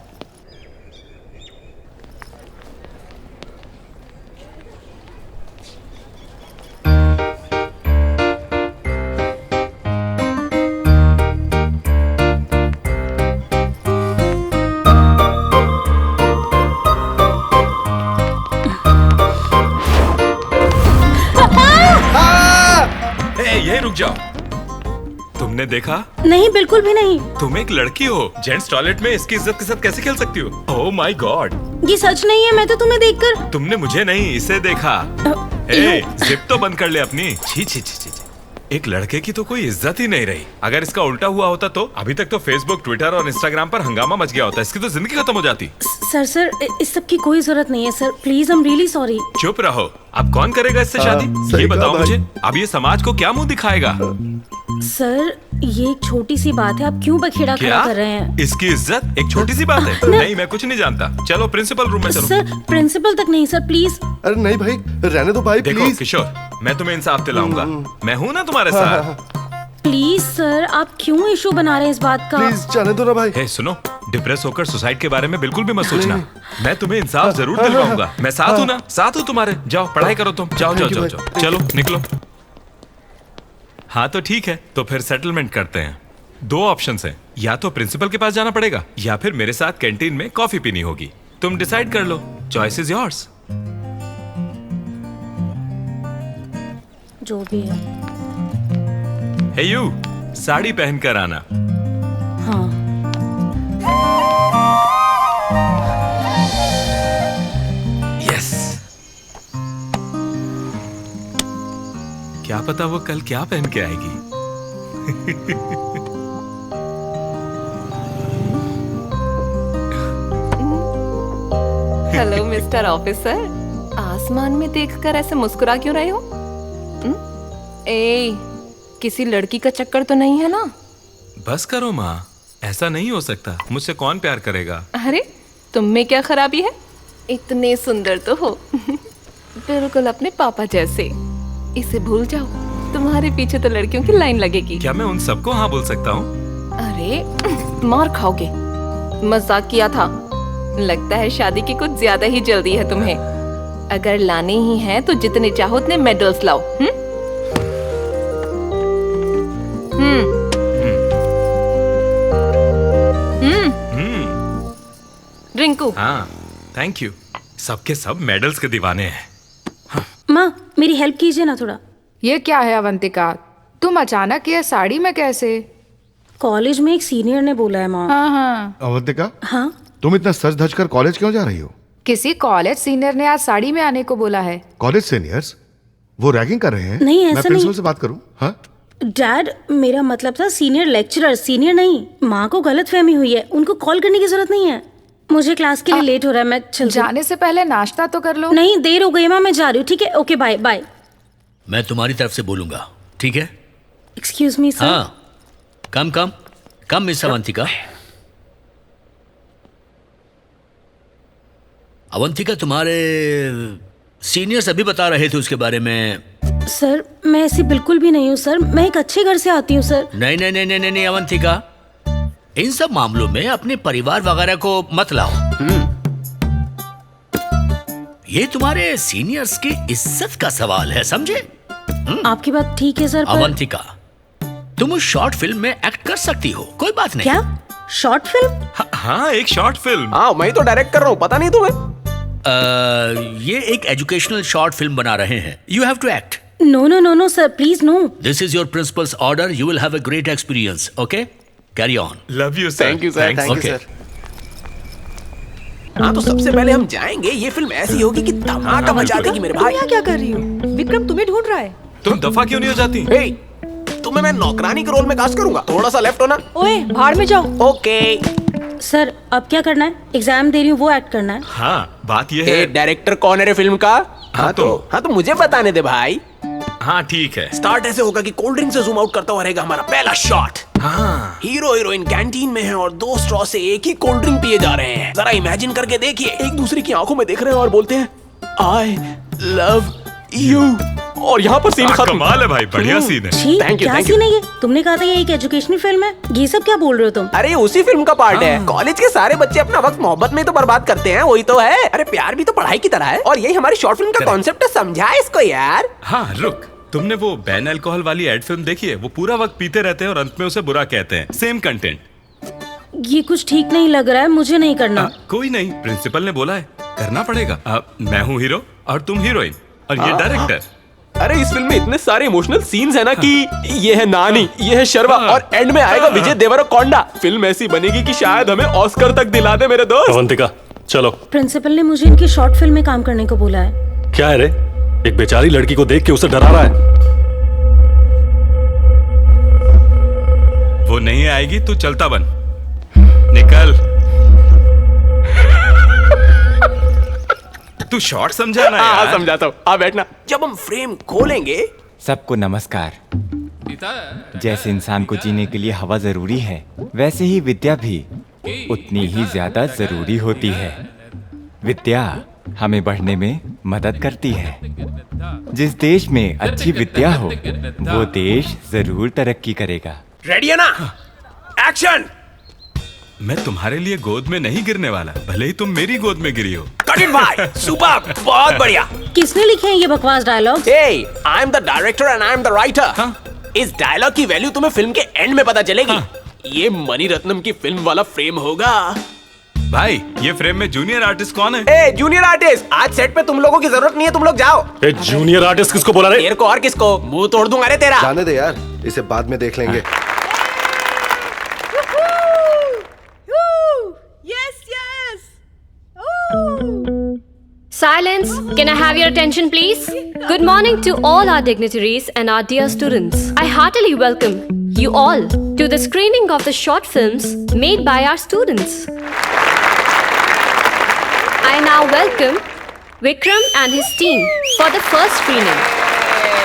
यही रुक जाओ। तुमने देखा? नहीं, बिल्कुल भी नहीं। तुम एक लड़की हो, जेंट्स टॉयलेट में इसकी इज्जत के साथ कैसे खेल सकती हो? Oh my God. ये सच नहीं है, मैं तो तुम्हें देखकर। तुमने मुझे नहीं, इसे देखा। ए, जिप तो बंद कर ले अपनी। छी छी छी छी छी। एक लड़के की तो कोई इज्जत ही नहीं रही। अगर इसका उल्टा हुआ होता तो अभी तक तो फेसबुक, ट्विटर और इंस्टाग्राम पर हंगामा मच गया होता। इसकी तो जिंदगी खत्म हो जाती। सर इस सब की कोई जरूरत नहीं है sir, please, I am really sorry. चुप रहो। अब कौन करेगा इससे शादी? ये बताओ मुझे। अब ये समाज को क्या मुंह दिखाएगा? सर ये एक छोटी सी बात है, आप क्यों बखेड़ा खड़ा कर रहे हैं? इसकी इज्जत एक छोटी सी बात है? नहीं, मैं कुछ नहीं जानता। चलो प्रिंसिपल रूम में चलो। सर प्रिंसिपल तक नहीं सर, प्लीज। अरे नहीं भाई, रहने दो भाई, देखो किशोर, मैं तुम्हें इंसाफ दिलाऊंगा। मैं हूँ ना तुम्हारे साथ। प्लीज सर, आप क्यों इशू बना रहे हैं इस बात का? प्लीज जाने दो ना भाई। हे सुनो, डिप्रेस होकर सुसाइड के बारे में बिल्कुल भी मत सोचना। मैं तुम्हें इंसाफ जरूर दिलवाऊंगा। मैं साथ हूँ ना, साथ हूँ तुम्हारे। जाओ पढ़ाई करो तुम। जाओ जाओ जाओ जाओ, चलो निकलो। हाँ तो ठीक है, तो फिर सेटलमेंट करते हैं। 2 ऑप्शंस हैं, या तो प्रिंसिपल के पास जाना पड़ेगा या फिर मेरे साथ कैंटीन में कॉफी पीनी होगी। तुम डिसाइड कर लो, चॉइस इज योर्स। जो भी है। हे यू, साड़ी पहनकर आना। हाँ। यस। क्या पता वो कल क्या पहन के आएगी। हेलो मिस्टर ऑफिसर, आसमान में देखकर ऐसे मुस्कुरा क्यों रहे हो? ए, किसी लड़की का चक्कर तो नहीं है ना? बस करो माँ, ऐसा नहीं हो सकता। मुझसे कौन प्यार करेगा? अरे तुम में क्या खराबी है? इतने सुंदर तो हो, बिल्कुल अपने पापा जैसे। इसे भूल जाओ, तुम्हारे पीछे तो लड़कियों की लाइन लगेगी। क्या मैं उन सबको हाँ बोल सकता हूँ? अरे मार खाओगे। मजाक किया था। लगता है शादी की कुछ ज्यादा ही जल्दी है तुम्हें। अगर लाने ही हैं तो जितने चाहो उतने मेडल्स लाओ। रिंकू। हाँ थैंक यू। सबके सब मेडल्स के दीवाने हैं। माँ मेरी हेल्प कीजिए ना थोड़ा। ये क्या है अवंतिका, तुम अचानक ये साड़ी में कैसे? कॉलेज में एक सीनियर ने बोला है माँ। हाँ। अवंतिका, हाँ तुम इतना सज धज कर कॉलेज क्यों जा रही हो? किसी कॉलेज सीनियर ने आज साड़ी में आने को बोला है। कॉलेज सीनियर्स वो रैगिंग कर रहे हैं? नहीं, ऐसा मैं प्रिंसिपल नहीं। से बात करूं? हाँ डैड, मेरा मतलब था सीनियर लेक्चरर, सीनियर नहीं। माँ को गलतफहमी हुई है, उनको कॉल करने की जरूरत नहीं है। मुझे क्लास के लिए लेट हो रहा है, मैं चल। जाने से पहले नाश्ता तो कर लो। नहीं, देर हो गई माँ, मैं जा रही हूँ। ठीक है, ओके बाय बाय। मैं तुम्हारी तरफ से बोलूंगा, ठीक है? Excuse me sir. हाँ, कम कम कम मिस अवंतिका। अवंतिका, तुम्हारे सीनियर्स अभी बता रहे थे उसके बारे में। सर मैं ऐसी बिल्कुल भी नहीं हूँ सर, मैं एक अच्छे घर से आती हूँ सर। नहीं नहीं नहीं नहीं नहीं अवंतिका, इन सब मामलों में अपने परिवार वगैरह को मत लाओ। ये तुम्हारे सीनियर्स की इज्जत का सवाल है, समझे? आपकी बात ठीक है सर, पर... अवंतिका, तुम उस शॉर्ट फिल्म में एक्ट कर सकती हो, कोई बात नहीं। क्या शॉर्ट फिल्म? हाँ एक शॉर्ट फिल्म। हाँ मैं तो डायरेक्ट कर रहा हूँ, पता नहीं तुम्हें? ये एक एजुकेशनल शॉर्ट फिल्म बना रहे हैं। You have to act. No no no no sir, please no. This is your principal's order. You will have a great experience. Okay, carry on. Love you sir. Thank you sir. Thank you sir. हाँ तो सबसे पहले हम जाएंगे, ये film ऐसी होगी कि धमाका मचा देगी मेरे भाई। यहाँ क्या कर रही हो? विक्रम तुम्हें ढूंढ रहा है। तुम दफा क्यों नहीं हो जाती? तुम्हें मैं नौकरानी के रोल में कास्ट करूंगा, थोड़ा सा लेफ्ट होना। ओए भाड़ में जाओ। ओके सर अब क्या करना है? एग्जाम दे रही हूँ, वो एक्ट करना है। हाँ बात ये है। डायरेक्टर कौन है रे फिल्म का? हाँ तो मुझे बताने दे भाई। हाँ ठीक है। स्टार्ट ऐसे होगा कि कोल्ड ड्रिंक से जूम आउट करता हुआ रहेगा हमारा पहला शॉट। हाँ। हीरो हीरोइन कैंटीन में हैं और 2 स्ट्रॉ से एक ही कोल्ड ड्रिंक पिए जा रहे हैं। जरा इमेजिन करके देखिए, एक दूसरे की आंखों में देख रहे हैं और बोलते हैं आई लव यू, और यहाँ पर सीन खत्म। कमाल है भाई, बढ़िया सीन है। Thank you. क्या सीन है ये? तुमने कहा था ये एक एजुकेशनल फिल्म है, ये सब क्या बोल रहे हो तुम? अरे उसी फिल्म का पार्ट है। कॉलेज के सारे बच्चे अपना वक्त मोहब्बत में तो बर्बाद करते हैं, वही तो है। अरे प्यार भी तो पढ़ाई की तरह है, और यही हमारी शॉर्ट फिल्म का कॉन्सेप्ट है, समझा इसको यार। हाँ रुक, तुमने वो बैन अल्कोहल वाली एड फिल्म देखी है? वो पूरा वक्त पीते रहते हैं और अंत में उसे बुरा कहते हैं। Same content. ये कुछ ठीक नहीं लग रहा है, मुझे नहीं करना। कोई नहीं, प्रिंसिपल ने बोला है, करना पड़ेगा। मैं हूँ हीरो और तुम हीरोइन, और ये डायरेक्टर। अरे इस फिल्म में इतने सारे इमोशनल सीन्स है ना कि ये है नानी, ये है शर्मा, और एंड में आएगा विजय देवरकोंडा। फिल्म ऐसी बनेगी कि शायद हमें ऑस्कर तक दिला दे मेरे दोस्त। अवंतिका चलो। प्रिंसिपल ने मुझे इनकी शॉर्ट फिल्म में काम करने को बोला है। क्या है रे, एक बेचारी लड़की को देख के उसे डरा रहा है। वो नहीं आएगी, तू चलता बन। निकल। तू शॉर्ट समझा ना यार। हाँ समझाता हूँ, आ बैठना। जब हम फ्रेम खोलेंगे। सबको नमस्कार। जैसे इंसान को जीने के लिए हवा जरूरी है, वैसे ही विद्या भी उतनी ही ज्यादा जरूरी होती है। विद्या हमें बढ़ने में मदद करती है। जिस देश में अच्छी विद्या हो, वो देश जरूर तरक्की करेगा। रेडी है ना? एक्शन। मैं तुम्हारे लिए गोद में नहीं गिरने वाला, भले ही तुम मेरी गोद में गिरी हो। कट इट भाई, सुपर, बहुत बढ़िया। किसने लिखे हैं ये बकवास dialogue? Hey, I am the director and I am the writer. इस डायलॉग की वैल्यू तुम्हें फिल्म के एंड में पता चलेगी। ये मणि रत्नम की फिल्म वाला फ्रेम होगा। भाई, ये फ्रेम में जूनियर आर्टिस्ट कौन है? ए, जूनियर आर्टिस्ट, आज सेट पे तुम लोगों की जरूरत नहीं है, तुम लोग जाओ। ए, जूनियर आर्टिस्ट किसको बोला रे? तेरे को और किसको? मुंह तोड़ दूंगा रे तेरा। जाने दे यार, इसे बाद में देख लेंगे। Silence. Can I have your attention, please? Good morning to all our dignitaries and our dear students. I heartily welcome you all to the screening of the short films made by our students. I now welcome Vikram and his team for the first screening.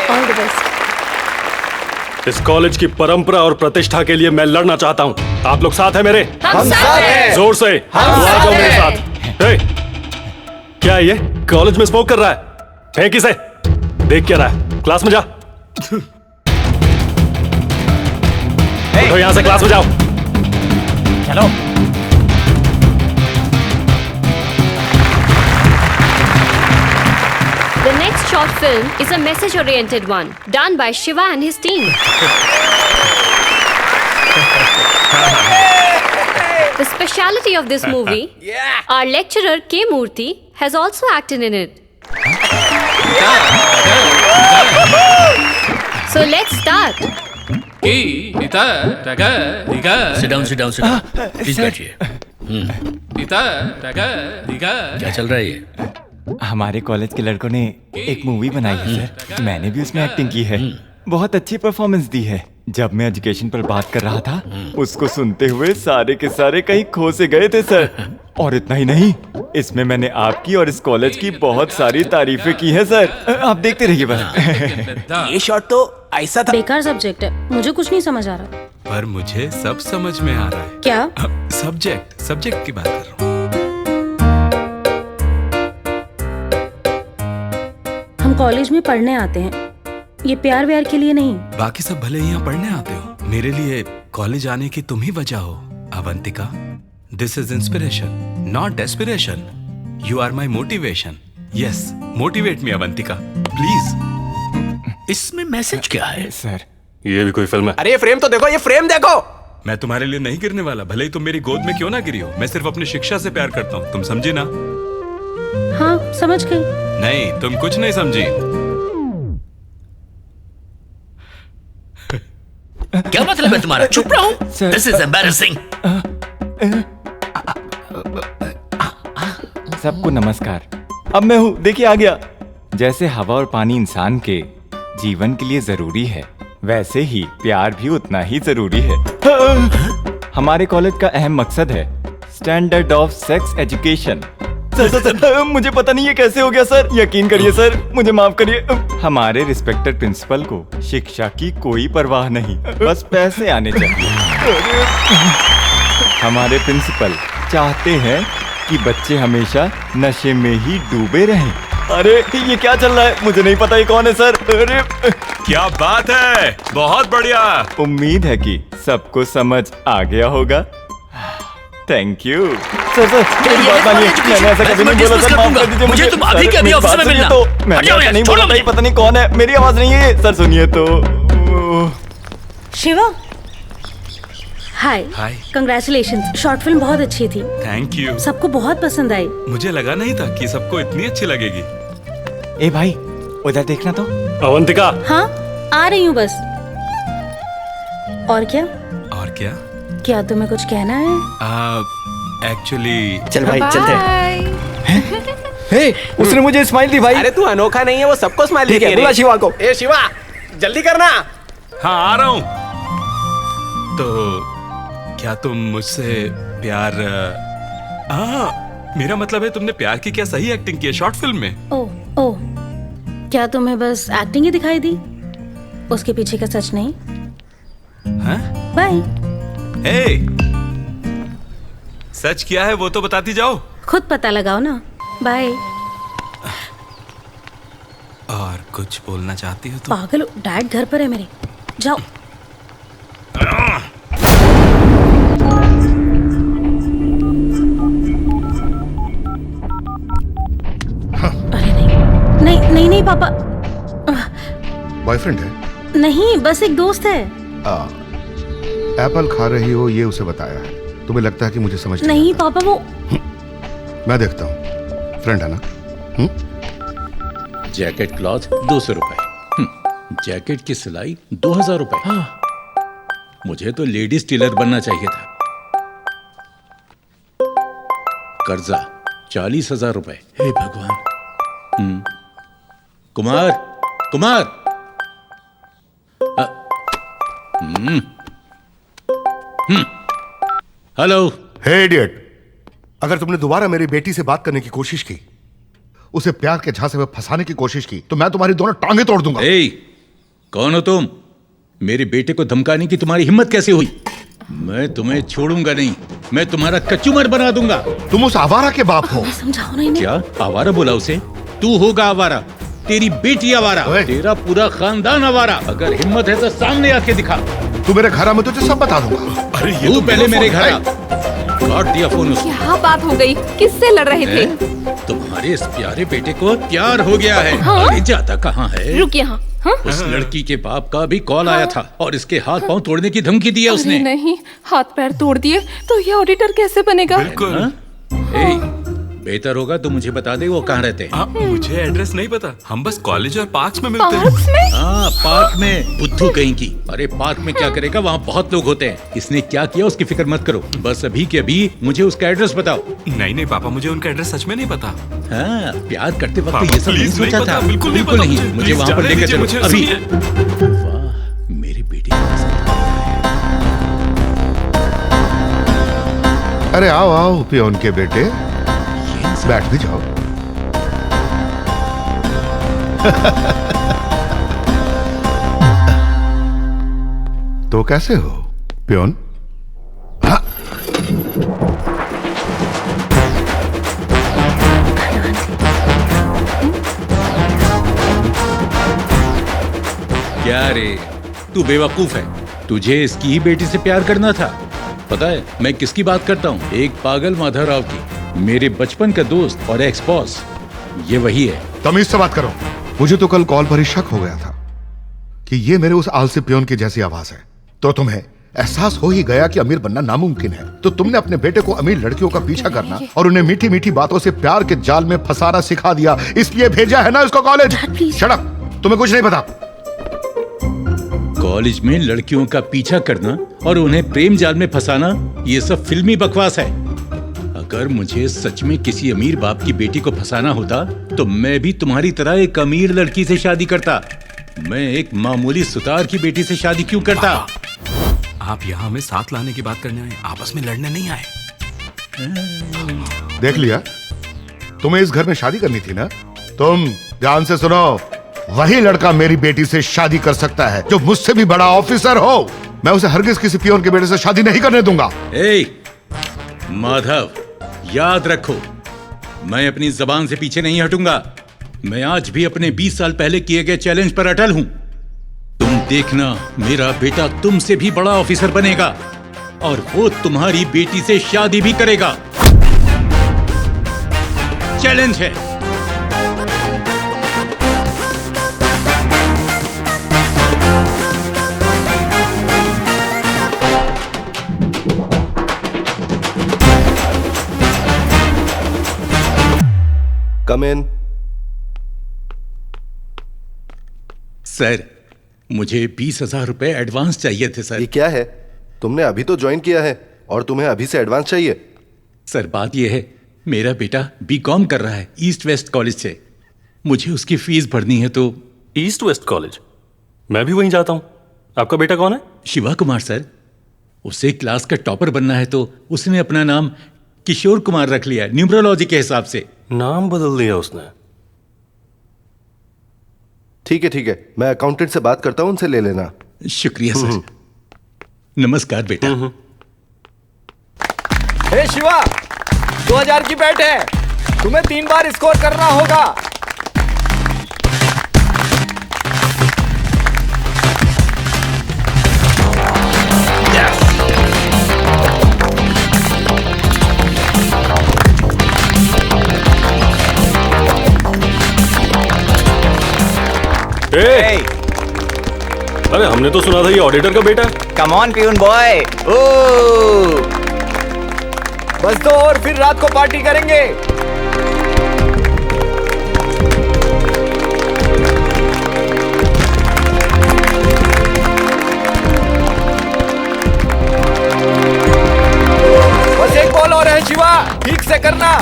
All the best. इस college की परंपरा और प्रतिष्ठा के लिए मैं लड़ना चाहता हूँ। आप लोग साथ हैं मेरे? हम साथ हैं। जोर से तो आ जाओ मेरे साथ। ए, क्या है ये? कॉलेज में स्मोक कर रहा है? फेंक इसे। देख क्या रहा है? क्लास में जा। उठो यहाँ से, क्लास में जाओ। चलो। The next short film is a message-oriented one, done by Shiva and his team. The speciality of this movie, our lecturer K. Murthy has also acted in it. So let's start. Sit down, sit down, sit down. Please बैठिए। क्या चल रहा है ये? हमारे college के लड़कों ने एक मूवी बनाई है सर। मैंने भी उसमें एक्टिंग की है। बहुत अच्छी परफॉर्मेंस दी है। जब मैं एजुकेशन पर बात कर रहा था, उसको सुनते हुए सारे के सारे कहीं खो से गए थे सर। और इतना ही नहीं, इसमें मैंने आपकी और इस कॉलेज की बहुत सारी तारीफें की है सर। आप देखते रहिए बस। ये शॉट तो ऐसा था। बेकार सब्जेक्ट है, मुझे कुछ नहीं समझ आ रहा। पर मुझे सब समझ में आ रहा है। क्या? सब्जेक्ट की बात कर रहा हूँ। हम कॉलेज में पढ़ने आते हैं, ये प्यार व्यार के लिए नहीं। बाकी सब भले यहाँ पढ़ने आते हो, मेरे लिए कॉलेज आने की तुम ही वजह हो Avantika. This is inspiration, not desperation. You are my motivation. Yes, motivate me Avantika, please. इसमें मैसेज क्या है सर? ये भी कोई फिल्म है? अरे ये फ्रेम तो देखो, ये फ्रेम देखो। मैं तुम्हारे लिए नहीं गिरने वाला, भले ही तुम मेरी गोद में क्यों ना गिरी हो। मैं सिर्फ अपनी शिक्षा से प्यार करता हूँ, तुम समझी ना? हाँ समझ गई। नहीं, तुम कुछ नहीं समझी। क्या मतलब है तुम्हारा? चुप रहो। This is embarrassing. सबको नमस्कार। अब मैं हूँ, देखिए आ गया। जैसे हवा और पानी इंसान के जीवन के लिए जरूरी है, वैसे ही प्यार भी उतना ही जरूरी है। हमारे कॉलेज का अहम मकसद है standard of sex education. Sir, मुझे पता नहीं ये कैसे हो गया सर। यकीन करिए सर, मुझे माफ करिए। हमारे रिस्पेक्टेड प्रिंसिपल को शिक्षा की कोई परवाह नहीं, बस पैसे आने चाहिए। हमारे प्रिंसिपल चाहते हैं कि बच्चे हमेशा नशे में ही डूबे रहें। अरे ये क्या चल रहा है? मुझे नहीं पता ये कौन है सर। अरे क्या बात है, बहुत बढ़िया। उम्मीद है कि सबको समझ आ गया होगा। Thank you sir. मेरी बात मानिए, मैंने ऐसा कभी नहीं बोला सर, माफ कर दीजिए मुझे। तुम अभी के अभी ऑफिस में मिलना। तो मैंने ऐसा नहीं बोला, पता नहीं कौन है। मेरी आवाज नहीं है सर, सुनिए तो। शिवा, हाय। हाय। कंग्रेचुलेशंस, शॉर्ट फिल्म बहुत अच्छी थी। Thank you. सबको बहुत पसंद आई। मुझे लगा नहीं था कि सबको इतनी अच्छी लगेगी। ए भाई, उधर देखना तो। अवंतिका। हाँ आ रही हूँ बस। और क्या? और क्या? क्या तुम्हें कुछ कहना है? एक्चुअली चल भाई चलते हैं। हे, उसने मुझे स्माइल दी भाई। अरे तू अनोखा नहीं है, वो सबको स्माइल ठीक देती है, बुला शिवा को। ए शिवा, जल्दी करना। हाँ आ रहा हूँ। तो क्या तुम मुझसे प्यार मेरा मतलब है तुमने प्यार की क्या सही एक्टिंग की है शॉर्ट फिल्म में? ओह क्या तुम्हें बस एक्टिंग ही दिखाई दी? उसके पीछे का सच नहीं? हाँ? बाय। सच क्या है वो तो बताती जाओ। खुद पता लगाओ ना। बाय। और कुछ बोलना चाहती हो तो? पागल, डैड घर पर है मेरे। जाओ। अरे नहीं नहीं पापा। बॉयफ्रेंड है? नहीं, बस एक दोस्त है। एप्पल खा रही हो ये उसे बताया है। तुम्हें लगता है कि मुझे समझ नहीं पापा, वो मैं देखता हूँ। फ्रेंड है ना? जैकेट क्लॉथ 200 रुपए, जैकेट की सिलाई 2000 रुपए। मुझे तो लेडीज टेलर बनना चाहिए था। कर्जा 40,000 रुपए। हे भगवान। कुमार कुमार। हेलो। हे इडियट, अगर तुमने दोबारा मेरी बेटी से बात करने की कोशिश की, उसे प्यार के झांसे में फंसाने की कोशिश की, तो मैं तुम्हारी दोनों टांगे तोड़ दूंगा। कौन हो तुम? मेरे बेटे को धमकाने की तुम्हारी हिम्मत कैसे हुई? मैं तुम्हें छोड़ूंगा नहीं, मैं तुम्हारा कचूमर बना दूंगा। तुम उस आवारा के बाप हो। समझाओ नहीं। क्या आवारा बोला उसे? तू होगा आवारा, तेरी बेटी आवारा, तेरा पूरा खानदान आवारा। अगर हिम्मत है तो सामने आके दिखा। तू मेरे घर आ, मैं तुझे सब बता दूंगा। अरे ये तू पहले मेरे घर आ। काट दिया फोन उसको। क्या बात हो गई? किससे लड़ रहे थे? तुम्हारे इस प्यारे बेटे को प्यार हो गया है। हाँ? अरे जाता कहाँ है? रुक यहाँ। हाँ? उस लड़की के बाप का भी कॉल आया था और इसके हाथ पांव तोड़ने की धमकी दी है उसने। नहीं, हाथ पैर तोड़ दिए तो ये ऑडिटर कैसे बनेगा? बिल्कुल। बेहतर होगा तो मुझे बता दे वो कहाँ रहते हैं। मुझे एड्रेस नहीं पता, हम बस कॉलेज और पार्क्स में मिलते हैं। हाँ पार्क में, बुद्धू कहीं की। अरे पार्क में क्या करेगा, वहाँ बहुत लोग होते हैं। इसने क्या किया उसकी फिक्र मत करो, बस अभी के अभी मुझे उसका एड्रेस बताओ। नहीं पापा, मुझे उनका एड्रेस सच में नहीं पता। हाँ, प्यार करते वक्त ये सब नहीं सोचा था। बिल्कुल नहीं, मुझे वहाँ पर लेकर चलो अभी। वाह, मेरी बेटी। अरे आओ आओ पियोन के बेटे, बैठ भी जाओ। तो कैसे हो पियोन? हाँ। क्या रे, तू बेवकूफ है। तुझे इसकी ही बेटी से प्यार करना था। पता है मैं किसकी बात करता हूँ? एक पागल माधवराव की, मेरे बचपन का दोस्त और एक्स बॉस। ये वही है। तमीज से बात करो। मुझे तो कल कॉल पर ही शक हो गया था कि ये मेरे उस आलसी पियोन की जैसी आवाज है। तो तुम्हें एहसास हो ही गया कि अमीर बनना नामुमकिन है, तो तुमने अपने बेटे को अमीर लड़कियों का पीछा करना और उन्हें मीठी मीठी बातों से प्यार के जाल में फंसाना सिखा दिया। इसलिए भेजा है ना इसको कॉलेज। शट अप, तुम्हें कुछ नहीं पता। कॉलेज में लड़कियों का पीछा करना और उन्हें प्रेम जाल में फंसाना, ये सब फिल्मी बकवास है। अगर मुझे सच में किसी अमीर बाप की बेटी को फंसाना होता तो मैं भी तुम्हारी तरह एक अमीर लड़की से शादी करता। मैं एक मामूली सुतार की बेटी से शादी क्यों करता? आप यहाँ हमें साथ लाने की बात करने आए, आपस में लड़ने नहीं आए। देख लिया, तुम्हें इस घर में शादी करनी थी ना? तुम ध्यान से सुनो, वही लड़का मेरी बेटी से शादी कर सकता है जो मुझसे भी बड़ा ऑफिसर हो। मैं उसे हरगिज किसी पियोन के बेटे से शादी नहीं करने दूंगा। माधव, याद रखो, मैं अपनी जबान से पीछे नहीं हटूंगा। मैं आज भी अपने 20 साल पहले किए गए चैलेंज पर अटल हूं। तुम देखना, मेरा बेटा तुमसे भी बड़ा ऑफिसर बनेगा और वो तुम्हारी बेटी से शादी भी करेगा। चैलेंज है। कम इन। सर, मुझे 20,000 रुपए एडवांस चाहिए थे सर। ये क्या है? तुमने अभी तो ज्वाइन किया है और तुम्हें अभी से एडवांस चाहिए? सर बात यह है, मेरा बेटा बीकॉम कर रहा है ईस्ट वेस्ट कॉलेज से। मुझे उसकी फीस भरनी है तो। East west college? मैं भी वहीं जाता हूँ। आपका बेटा कौन है? शिवा कुमार सर। उसे क्लास का टॉपर बनना है तो उसने अपना नाम किशोर कुमार रख लिया, न्यूमरोलॉजी के हिसाब से। नाम बदल दिया उसने। ठीक है, मैं अकाउंटेंट से बात करता हूँ, उनसे ले लेना। शुक्रिया सर। नमस्कार बेटा। हे शिवा, 2000 की बैट है, तुम्हें 3 बार स्कोर करना होगा। अरे हमने तो सुना था ये ऑडिटर का बेटा है। Come on peon boy. बस दो और फिर रात को पार्टी करेंगे। बस एक बॉल और है शिवा, ठीक से करना।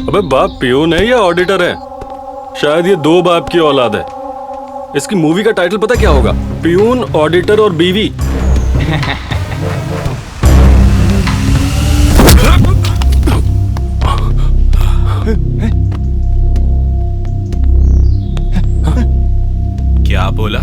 अबे बाप पियून है या ऑडिटर है? शायद ये 2 बाप की औलाद है। इसकी मूवी का टाइटल पता क्या होगा? पियून, ऑडिटर और बीवी। क्या बोला?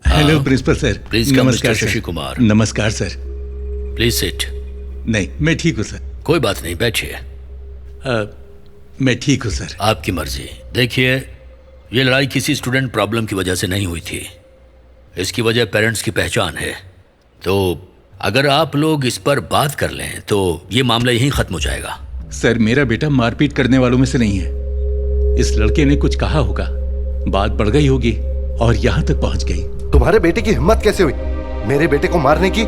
Hello principal sir. Please come mister Shashi Kumar. नमस्कार सर। Please sit. नहीं, मैं ठीक हूँ सर। कोई बात नहीं, बैठिए। मैं ठीक हूँ सर। आपकी मर्जी। देखिए, ये लड़ाई किसी स्टूडेंट प्रॉब्लम की वजह से नहीं हुई थी। इसकी वजह पेरेंट्स की पहचान है। तो अगर आप लोग इस पर बात कर लें तो ये मामला यहीं खत्म हो जाएगा। सर, मेरा बेटा मारपीट करने वालों में से नहीं है। इस लड़के ने कुछ कहा होगा, बात बढ़ गई होगी और यहाँ तक पहुँच गई। तुम्हारे बेटे की हिम्मत कैसे हुई मेरे बेटे को मारने की?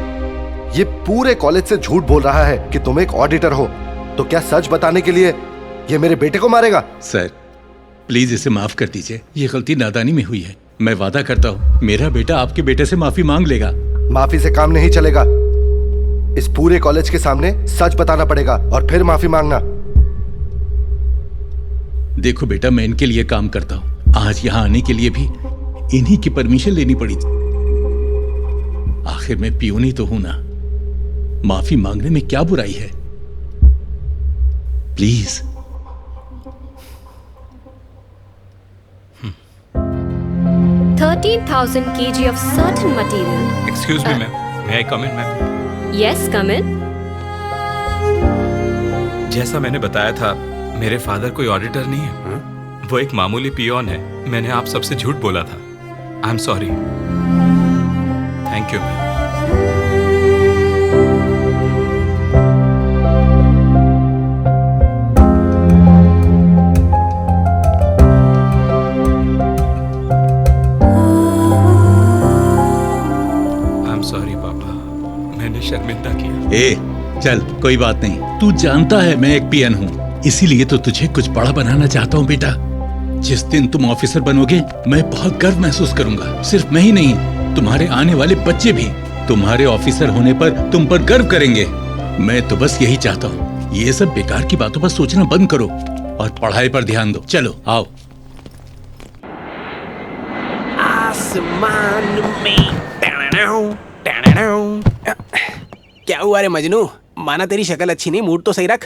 ये पूरे कॉलेज से झूठ बोल रहा है कि तुम एक ऑडिटर हो। तो क्या सच बताने के लिए ये मेरे बेटे को मारेगा? सर प्लीज इसे माफ कर दीजिए, ये गलती नादानी में हुई है। मैं वादा करता हूँ मेरा बेटा आपके बेटे से माफी मांग लेगा। माफी से काम नहीं चलेगा। इस पूरे कॉलेज के सामने सच बताना पड़ेगा और फिर माफी मांगना। देखो बेटा, मैं इनके लिए काम करता हूँ। आज यहाँ आने के लिए भी इन्हीं की परमिशन लेनी पड़ी थी। आखिर मैं पियून ही तो हूं ना। माफी मांगने में क्या बुराई है? Please. 13,000 kg of certain material. Excuse me ma'am, may I come in ma'am? Yes, come in. जैसा मैंने बताया था, मेरे फादर कोई ऑडिटर नहीं है। वो एक मामूली पियोन है। मैंने आप सबसे झूठ बोला था। I am sorry. Thank you ma'am. Sorry पापा, मैंने शर्मिंदा किया। ए, चल कोई बात नहीं। तू जानता है मैं एक पियन हूँ, इसीलिए तो तुझे कुछ बड़ा बनाना चाहता हूँ बेटा। जिस दिन तुम ऑफिसर बनोगे, मैं बहुत गर्व महसूस करूंगा। सिर्फ मैं ही नहीं, तुम्हारे आने वाले बच्चे भी तुम्हारे ऑफिसर होने पर तुम पर गर्व करेंगे। मैं तो बस यही चाहता हूँ। ये सब बेकार की बातों पर सोचना बंद करो और पढ़ाई पर ध्यान दो। चलो आओ। आसमान में क्या हुआ रे मजनू? माना तेरी शक्ल अच्छी नहीं, मूड तो सही रख।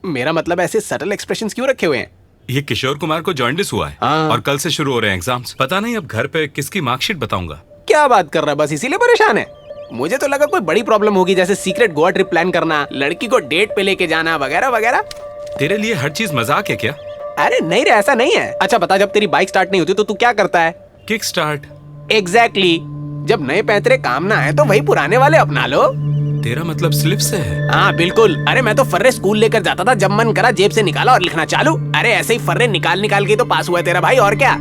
मेरा मतलब ऐसे सटल एक्सप्रेशंस क्यों रखे हुए हैं? ये किशोर कुमार को जॉन्डिस हुआ है और कल से शुरू हो रहे हैं एग्जाम्स। पता नहीं अब घर पे किसकी मार्कशीट बताऊंगा। क्या बात कर रहा है? बस इसीलिए परेशान है? मुझे तो लगा कोई बड़ी प्रॉब्लम होगी, जैसे सीक्रेट गोवा ट्रिप प्लान करना, लड़की को डेट पे लेके जाना वगैरह वगैरह। तेरे लिए हर चीज मजाक है क्या? अरे नहीं रे, ऐसा नहीं है। अच्छा बता, जब तेरी बाइक स्टार्ट नहीं होती तो तू क्या करता है? Kick start. एग्जैक्टली। जब नए पैंतरे काम ना आए तो वही पुराने वाले अपना लो। तेरा मतलब स्लिप से है? हाँ बिल्कुल। अरे मैं तो फर्रे स्कूल लेकर जाता था, जब मन करा जेब से निकाला और लिखना चालू। अरे ऐसे ही फर्रे निकाल निकाल के तो पास हुआ है तेरा भाई, और क्या।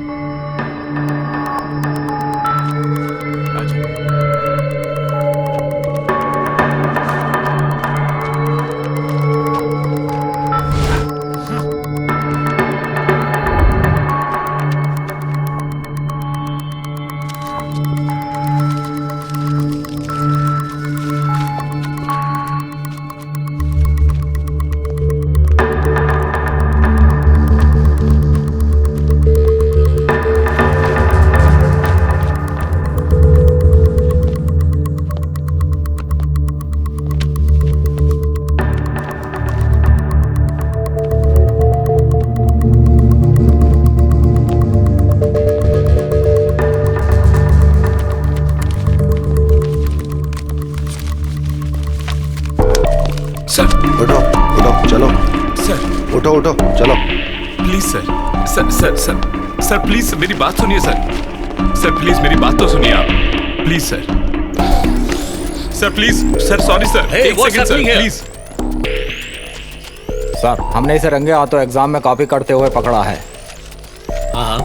उठो चलो। Please sir, sir sir sir sir please मेरी बात सुनिए सर। सर प्लीज मेरी बात तो सुनिए आप। Please sir, sir please sir, sorry sir, एक सेकंड सर प्लीज। सर हमने इसे रंगे हाथों एग्जाम में कॉपी करते हुए पकड़ा है।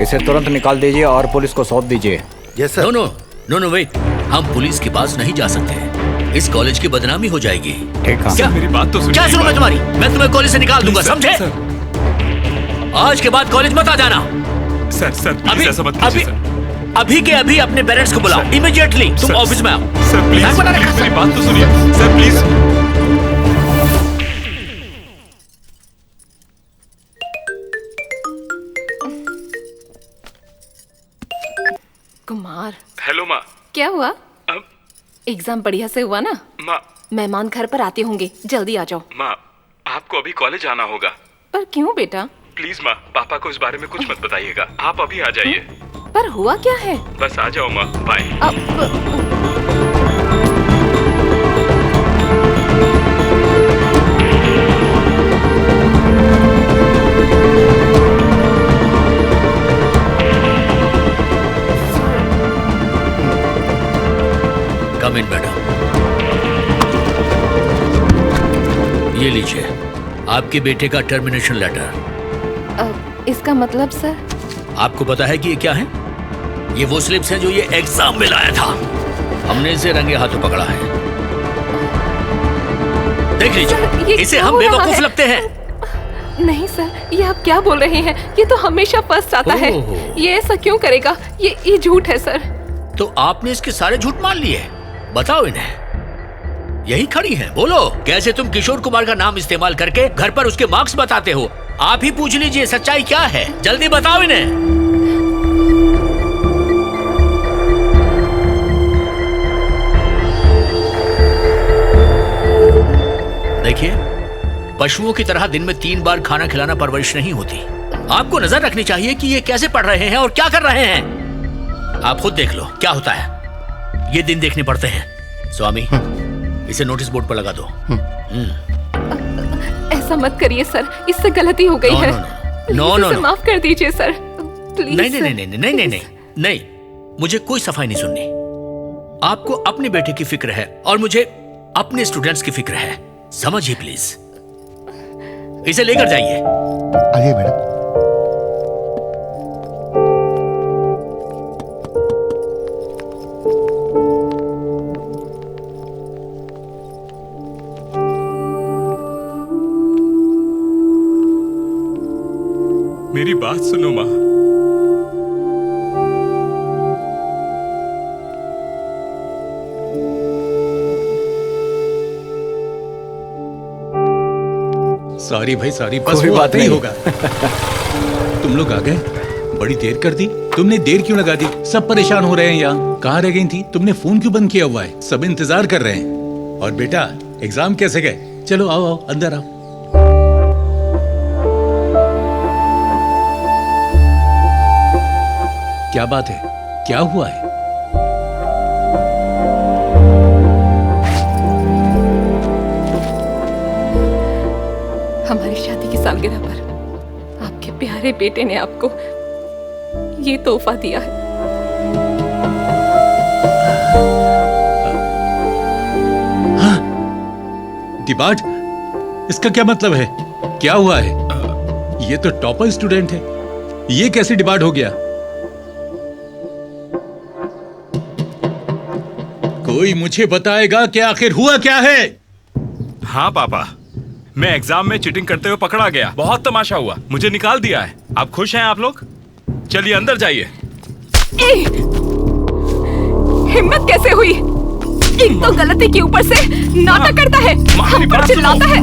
इसे तुरंत निकाल दीजिए और पुलिस को सौंप दीजिए। Yes sir. No no no no wait, हम पुलिस के पास नहीं जा सकते। इस कॉलेज की बदनामी हो जाएगी। ठीक है। क्या मेरी बात तो सुनिए। क्या सुनूं मैं तुम्हारी? मैं तुम्हें कॉलेज से निकाल दूंगा, समझे? आज के बाद कॉलेज मत आ जाना। सर सर प्लीज ऐसा मत कीजिए सर। अभी के अभी अपने पेरेंट्स को बुलाओ इमीडिएटली। तुम ऑफिस में आओ। सर प्लीज मेरी बात तो सुनिए सर प्लीज। कुमार। हेलो माँ। क्या हुआ? एग्जाम बढ़िया से हुआ ना? माँ मेहमान घर पर आते होंगे, जल्दी आ जाओ। माँ आपको अभी कॉलेज आना होगा। पर क्यों बेटा? प्लीज माँ, पापा को इस बारे में कुछ मत बताइएगा। आप अभी आ जाइए। पर हुआ क्या है? बस आ जाओ माँ, बाय। कम इन मैडम। ये लीजिए आपके बेटे का टर्मिनेशन लेटर। इसका मतलब सर? आपको पता है कि ये क्या है? ये वो स्लिप्स हैं जो ये एग्जाम में लाया था। हमने इसे रंगे हाथों पकड़ा है। देख लीजिए, इसे हम बेवकूफ लगते हैं। नहीं सर, ये आप क्या बोल रहे हैं? ये तो हमेशा फर्स्ट आता है। ये ऐसा क्यों करेगा? ये झूठ है सर। तो आपने इसके सारे झूठ मान लिए? बताओ इन्हें। यही खड़ी है, बोलो कैसे तुम किशोर कुमार का नाम इस्तेमाल करके घर पर उसके मार्क्स बताते हो? आप ही पूछ लीजिए सच्चाई क्या है, जल्दी बताओ इन्हें। देखिए पशुओं की तरह दिन में 3 बार खाना खिलाना परवरिश नहीं होती। आपको नजर रखनी चाहिए कि ये कैसे पढ़ रहे हैं और क्या कर रहे हैं। आप खुद देख लो क्या होता है। ये दिन देखने पड़ते हैं। स्वामी, इसे नोटिस बोर्ड पर लगा दो। ऐसा मत करिए सर, इससे गलती हो गई है। नो, माफ कर दीजिए सर, प्लीज। नहीं, मुझे कोई सफाई नहीं सुननी। आपको अपने बेटे की फिक्र है और मुझे अपने स्टूडेंट्स की फिक्र है, समझिए प्लीज। इसे लेकर जाइए। आइए मैडम। मेरी बात सुनो माँ। सॉरी भाई, सॉरी, बस कोई वो बात नहीं नहीं होगा। तुम लोग आ गए, बड़ी देर कर दी। तुमने देर क्यों लगा दी? सब परेशान हो रहे हैं यहाँ। कहाँ रह गई थी? तुमने फोन क्यों बंद किया हुआ है? सब इंतजार कर रहे हैं। और बेटा, एग्जाम कैसे गए? चलो आओ आओ, अंदर आओ। क्या बात है? क्या हुआ है? हमारी शादी की सालगिरह पर आपके प्यारे बेटे ने आपको ये तोहफा दिया है। डिबाट, इसका क्या मतलब है? क्या हुआ है? ये तो टॉपर स्टूडेंट है, ये कैसे डिबाट हो गया? कोई मुझे बताएगा कि आखिर हुआ क्या है? हाँ पापा, मैं एग्जाम में चीटिंग करते हुए पकड़ा गया। बहुत तमाशा हुआ, मुझे निकाल दिया है। आप खुश हैं आप लोग? चलिए अंदर जाइए। हिम्मत कैसे हुई? एक तो गलती के ऊपर से नाटक करता है, हम पर चिल्लाता है।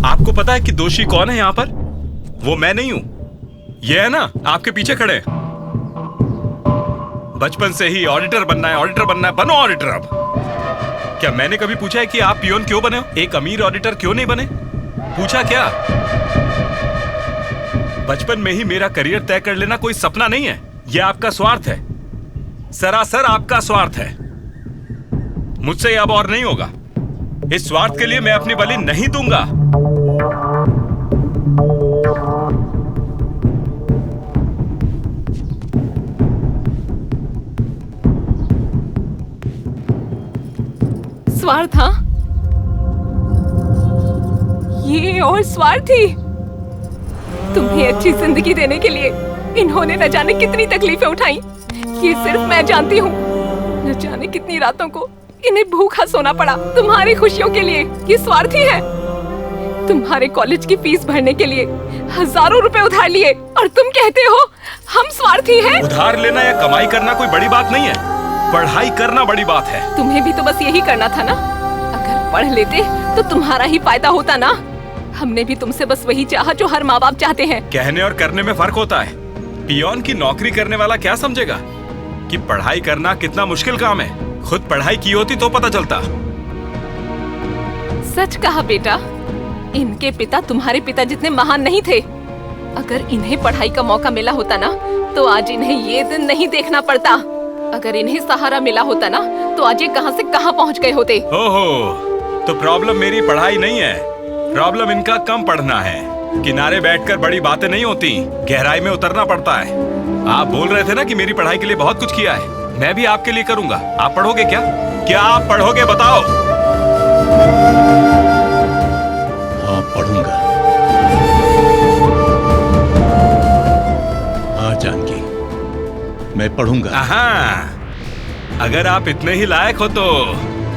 आपको पता है कि दोषी कौन है यहाँ पर? वो मैं नहीं हूं, ये है ना आपके पीछे खड़े। बचपन से ही ऑडिटर बनना है, ऑडिटर बनना है, बनो ऑडिटर। अब क्या मैंने कभी पूछा है कि आप पियोन क्यों बने हो? एक अमीर ऑडिटर क्यों नहीं बने? पूछा क्या? बचपन में ही मेरा करियर तय कर लेना कोई सपना नहीं है, यह आपका स्वार्थ है, सरासर आपका स्वार्थ है। मुझसे अब और नहीं होगा। इस स्वार्थ के लिए मैं अपनी बलि नहीं दूंगा। स्वार्थ? हाँ, ये और स्वार्थी। तुम्हें अच्छी जिंदगी देने के लिए इन्होंने न जाने कितनी तकलीफें उठाई, ये सिर्फ मैं जानती हूँ। न जाने कितनी रातों को इन्हें भूखा सोना पड़ा तुम्हारी खुशियों के लिए। ये स्वार्थी है। तुम्हारे कॉलेज की फीस भरने के लिए हजारों रुपए उधार लिए और तुम कहते हो हम स्वार्थी हैं? उधार लेना या कमाई करना कोई बड़ी बात नहीं है, पढ़ाई करना बड़ी बात है। तुम्हें भी तो बस यही करना था ना। अगर पढ़ लेते तो तुम्हारा ही फायदा होता ना। हमने भी तुमसे बस वही चाहा जो हर माँ बाप चाहते हैं। कहने और करने में फर्क होता है। पियोन की नौकरी करने वाला क्या समझेगा कि पढ़ाई करना कितना मुश्किल काम है? खुद पढ़ाई की होती तो पता चलता। सच कहा बेटा, इनके पिता तुम्हारे पिता जितने महान नहीं थे। अगर इन्हें पढ़ाई का मौका मिला होता ना तो आज इन्हें ये दिन नहीं देखना पड़ता। अगर इन्हें सहारा मिला होता ना तो आज ये कहां से कहां पहुंच गए होते। ओहो, तो प्रॉब्लम मेरी पढ़ाई नहीं है, प्रॉब्लम इनका कम पढ़ना है। किनारे बैठकर बड़ी बातें नहीं होती, गहराई में उतरना पड़ता है। आप बोल रहे थे ना कि मेरी पढ़ाई के लिए बहुत कुछ किया है, मैं भी आपके लिए करूंगा। आप पढ़ोगे क्या? क्या आप पढ़ोगे बताओ? हाँ पढ़ूंगा। हाँ जानकी, मैं पढ़ूंगा। हाँ, अगर आप इतने ही लायक हो तो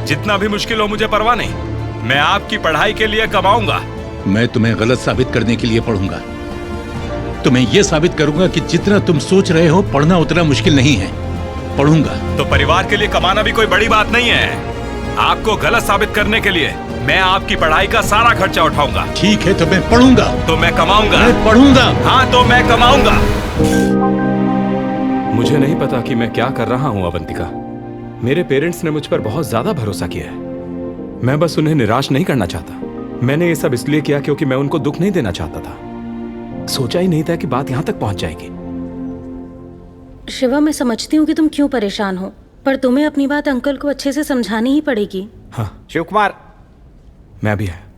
जितना भी मुश्किल हो मुझे परवाह नहीं। मैं आपकी पढ़ाई के लिए कमाऊंगा। मैं तुम्हें गलत साबित करने के लिए पढ़ूंगा। तुम्हें यह साबित करूंगा कि जितना तुम सोच रहे हो पढ़ना उतना मुश्किल नहीं है। पढ़ूंगा। तो परिवार के लिए कमाना भी कोई बड़ी बात नहीं है। आपको गलत साबित करने के लिए मैं आपकी पढ़ाई का सारा खर्चा उठाऊंगा। ठीक है तो मैं पढ़ूंगा। तो मैं कमाऊंगा। मैं पढ़ूंगा। हाँ तो मैं कमाऊंगा। मुझे नहीं पता कि मैं क्या कर रहा हूं अवंतिका। मेरे पेरेंट्स ने मुझ पर बहुत ज्यादा भरोसा किया है। मैं बस उन्हें निराश नहीं करना चाहता। मैंने ये सब इसलिए किया क्योंकि मैं उनको दुख नहीं देना चाहता था। सोचा ही नहीं था कि बात यहां तक पहुंच जाएगी। शिवा, मैं समझती हूँ कि तुम क्यों परेशान हो, पर तुम्हें अपनी बात अंकल को अच्छे से समझानी ही पड़ेगी। हाँ शिव कुमार, मैं भी है।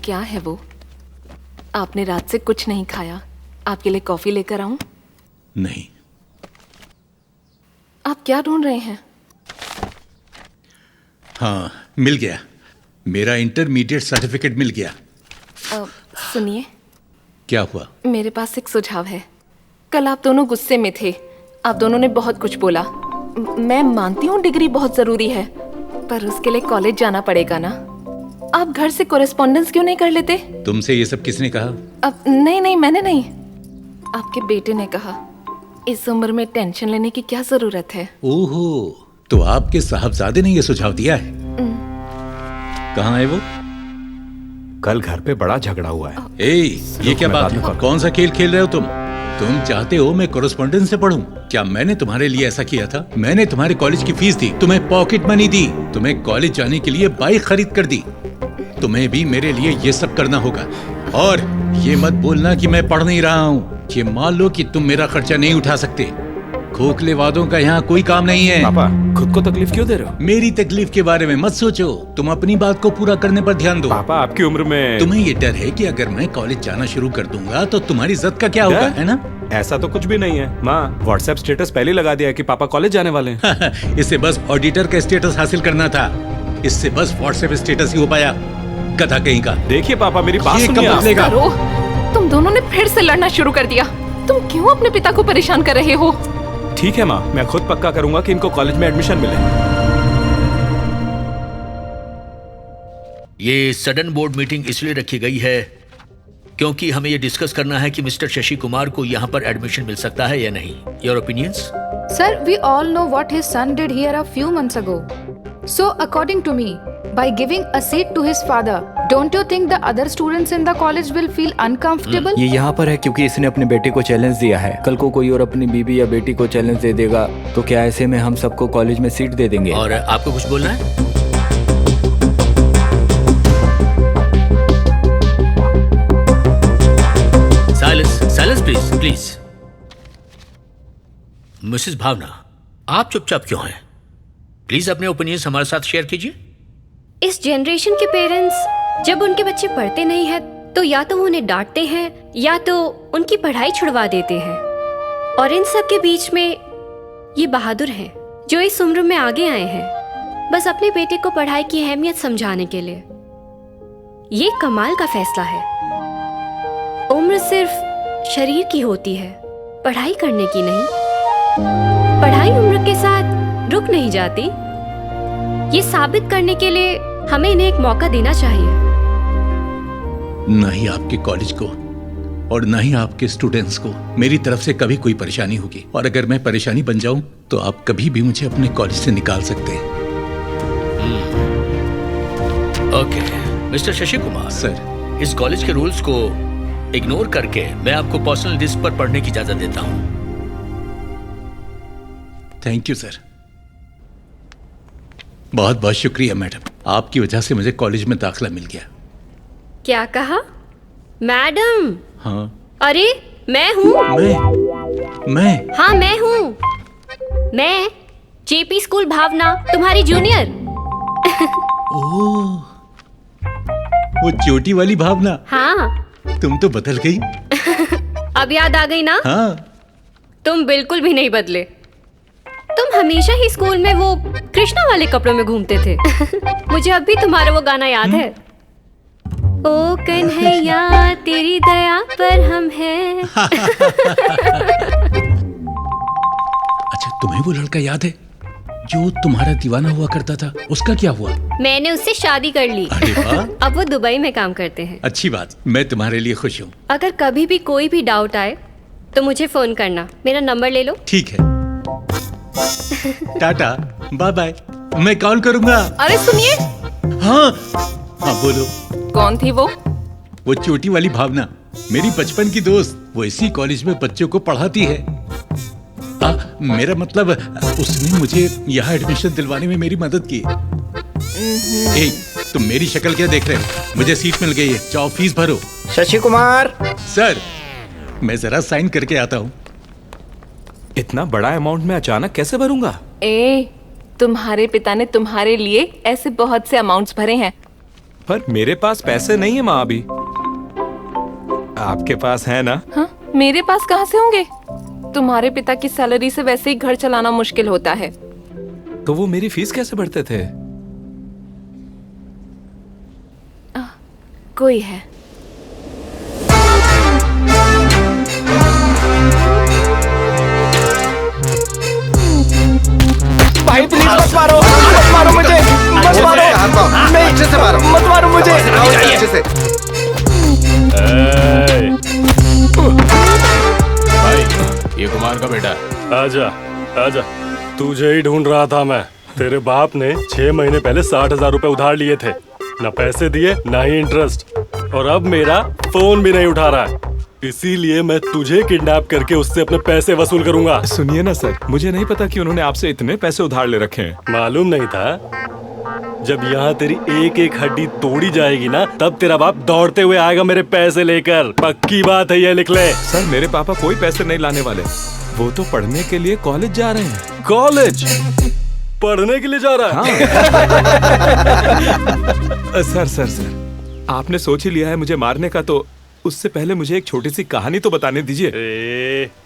क्या है वो? आपने रात से कुछ नहीं खाया। आपके लिए कॉफी लेकर आऊं? नहीं। आप क्या ढूंढ रहे हैं? हाँ, मिल गया। मेरा इंटरमीडिएट सर्टिफिकेट मिल गया। सुनिए, क्या हुआ? मेरे पास एक सुझाव है। कल आप दोनों गुस्से में थे। आप दोनों ने बहुत कुछ बोला। मैं मानती हूँ डिग्री बहुत जरूरी है, पर उसके लिए कॉलेज जाना पड़ेगा ना। आप घर से कोरेस्पॉन्डेंस क्यों नहीं कर लेते? तुमसे ये सब किसने कहा? अब नहीं, मैंने नहीं। आपके बेटे ने कहा। इस उम्र में टेंशन लेने की क्या जरूरत है? ओहो, तो आपके साहबजादे ने ये सुझाव दिया है? कहाँ है वो? कल घर पे बड़ा झगड़ा हुआ है। ये क्या बात है? कौन सा खेल खेल रहे हो तुम? तुम चाहते हो मैं कोरेस्पॉन्डेंस से पढूं? क्या मैंने तुम्हारे लिए ऐसा किया था? मैंने तुम्हारे कॉलेज की फीस दी, तुम्हें पॉकेट मनी दी, तुम्हें कॉलेज जाने के लिए बाइक खरीद कर दी। तुम्हें भी मेरे लिए ये सब करना होगा। और ये मत बोलना कि मैं पढ़ नहीं रहा हूँ। ये मान लो कि तुम मेरा खर्चा नहीं उठा सकते। खोखले वादों का यहाँ कोई काम नहीं है। पापा, खुद को तकलीफ क्यों दे रहे हो? मेरी तकलीफ के बारे में मत सोचो, तुम अपनी बात को पूरा करने पर ध्यान दो। पापा, आपकी उम्र में तुम्हें ये डर है कि अगर मैं कॉलेज जाना शुरू कर दूंगा तो तुम्हारी इज्जत का क्या होगा, है ना? ऐसा तो कुछ भी नहीं है। माँ, व्हाट्सएप स्टेटस पहले लगा दिया है कि पापा कॉलेज जाने वाले हैं। इससे बस ऑडिटर का स्टेटस हासिल करना था। इससे बस व्हाट्सएप स्टेटस ही हो पाया। कथा कहीं का। देखिए पापा, मेरी बात सुनिए। करो, तुम दोनों ने फिर से लड़ना शुरू कर दिया। तुम क्यों अपने पिता को परेशान कर रहे हो? ठीक है माँ, मैं खुद पक्का करूंगा कि इनको कॉलेज में एडमिशन मिले। ये सडन बोर्ड मीटिंग इसलिए रखी गई है क्योंकि हमें ये डिस्कस करना है कि मिस्टर शशि कुमार को यहाँ पर एडमिशन मिल सकता है या नहीं। Your opinions? Sir, we all know what his son did here a few months ago. So, according to me, by giving a seat to his father, don't you think the other students in the college will feel uncomfortable? ये यहाँ पर है क्योंकि इसने अपने बेटे को challenge दिया है। कल को कोई और अपनी बीवी या बेटी को चैलेंज दे देगा तो क्या ऐसे में हम सबको कॉलेज में सीट दे देंगे? और आपको कुछ बोलना है? Silence please, please. मिसेस भावना, आप चुपचाप क्यों हैं? प्लीज अपने ओपिनियंस हमारे साथ शेयर कीजिए। इस जनरेशन के पेरेंट्स जब उनके बच्चे पढ़ते नहीं हैं तो या तो वो उन्हें डांटते हैं या तो उनकी पढ़ाई छुड़वा देते हैं। और इन सब के बीच में ये बहादुर हैं जो इस उम्र में आगे आए हैं बस अपने बेटे को पढ़ाई की अहमियत समझाने के लिए। ये कमाल का फैसला है। उम्र सिर्फ शरीर की होती है, पढ़ाई करने की नहीं। पढ़ाई उम्र के साथ रुक नहीं जाती। ये साबित करने के लिए हमें इन्हें एक मौका देना चाहिए। न ही आपके कॉलेज को और न ही आपके स्टूडेंट्स को मेरी तरफ से कभी कोई परेशानी होगी। और अगर मैं परेशानी बन जाऊं तो आप कभी भी मुझे अपने कॉलेज से निकाल सकते हैं। Okay, mister Shashi Kumar sir, इस कॉलेज के रूल्स को इग्नोर करके मैं आपको पर्सनल डिस्क पर पढ़ने की इजाजत देता हूं। Thank you sir. बहुत बहुत शुक्रिया मैडम, आपकी वजह से मुझे कॉलेज में दाखिला मिल गया। क्या कहा? मैडम? हाँ। अरे मैं हूँ। मैं? हाँ मैं हूँ। मैं जेपी स्कूल भावना, तुम्हारी जूनियर। वो चोटी वाली भावना, हाँ। तुम तो बदल गई। अब याद आ गई ना? हाँ। तुम बिल्कुल भी नहीं बदले। तुम हमेशा ही स्कूल में वो कृष्णा वाले कपड़ों में घूमते थे। मुझे अब भी तुम्हारा वो गाना याद है। ओ कन्हैया तेरी दया पर हम हैं। अच्छा, तुम्हें वो लड़का याद है जो तुम्हारा दीवाना हुआ करता था? उसका क्या हुआ? मैंने उससे शादी कर ली। अरे वाह। अब वो दुबई में काम करते हैं। अच्छी बात, मैं तुम्हारे लिए खुश हूँ। अगर कभी भी कोई भी डाउट आए तो मुझे फोन करना। मेरा नंबर ले लो। ठीक है। टाटा, बाय बाय, मैं कॉल करूंगा। अरे सुनिए। हाँ हाँ, बोलो। कौन थी वो? वो चोटी वाली भावना, मेरी बचपन की दोस्त। वो इसी कॉलेज में बच्चों को पढ़ाती है। मेरा मतलब, उसने मुझे यहाँ एडमिशन दिलवाने में मेरी मदद की। ए, तुम मेरी शक्ल क्या देख रहे हो? मुझे सीट मिल गई है, जाओ फीस भरो। शशि कुमार। सर, मैं जरा साइन करके आता हूँ। इतना बड़ा अमाउंट में अचानक कैसे भरूंगा? तुम्हारे पिता ने तुम्हारे लिए ऐसे बहुत से अमाउंट्स भरे हैं। पर मेरे पास पैसे नहीं है माँ अभी। आपके पास है ना? हाँ, मेरे पास कहाँ से होंगे? तुम्हारे पिता की सैलरी से वैसे ही घर चलाना मुश्किल होता है। तो वो मेरी फीस कैसे भरते थे? कोई है। भाई प्लीज मत मारो, मत मारो मुझे, मत मारो, नहीं, अच्छे से मारो, मत मारो मुझे, अच्छे से। भाई, ये कुमार का बेटा है। आजा, आजा, तुझे ही ढूंढ रहा था मैं। तेरे बाप ने 6 महीने पहले 60,000 रुपए उधार लिए थे, ना पैसे दिए ना ही इंटरेस्ट, और अब मेरा फोन भी नहीं उठा रहा है। इसीलिए मैं तुझे किडनैप करके उससे अपने पैसे वसूल करूंगा। सुनिए ना सर, मुझे नहीं पता कि उन्होंने आपसे इतने पैसे उधार ले रखे हैं। मालूम नहीं था? जब यहाँ तेरी एक एक हड्डी तोड़ी जाएगी ना, तब तेरा बाप दौड़ते हुए आएगा मेरे पैसे लेकर। पक्की बात है, ये लिख ले। सर, मेरे पापा कोई पैसे नहीं लाने वाले। वो तो पढ़ने के लिए कॉलेज जा रहे हैं। कॉलेज पढ़ने के लिए जा रहा है? हाँ। सर, आपने सोच ही लिया है मुझे मारने का, तो उससे पहले मुझे एक छोटी सी कहानी तो बताने दीजिए।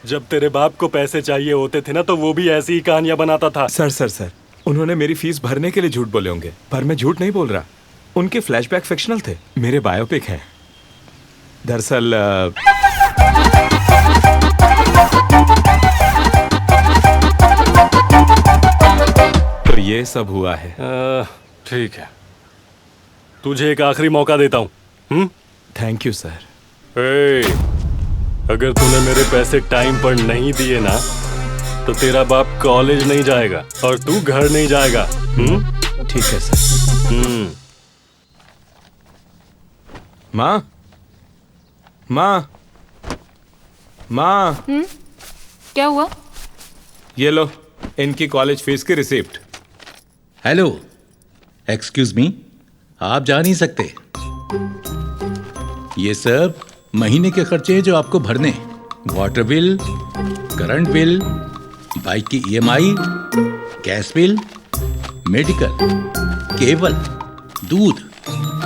जब तेरे बाप को पैसे चाहिए होते थे ना, तो वो भी ऐसी ही कहानियां बनाता था। सर, उन्होंने मेरी फीस भरने के लिए झूठ बोले होंगे, पर मैं झूठ नहीं बोल रहा। उनके फ्लैशबैक फिक्शनल थे, मेरे बायोपिक हैं। दरअसल तो ये सब हुआ है। ठीक है, तुझे एक आखिरी मौका देता हूँ। Thank you sir. अगर तूने मेरे पैसे टाइम पर नहीं दिए ना, तो तेरा बाप कॉलेज नहीं जाएगा और तू घर नहीं जाएगा। ठीक है सर। माँ, क्या हुआ? ये लो इनकी कॉलेज फीस की रिसिप्ट। हेलो, एक्सक्यूज मी, आप जा नहीं सकते। ये सब महीने के खर्चे हैं जो आपको भरने। Water bill, current bill, bike की EMI, gas bill, medical, cable, दूध,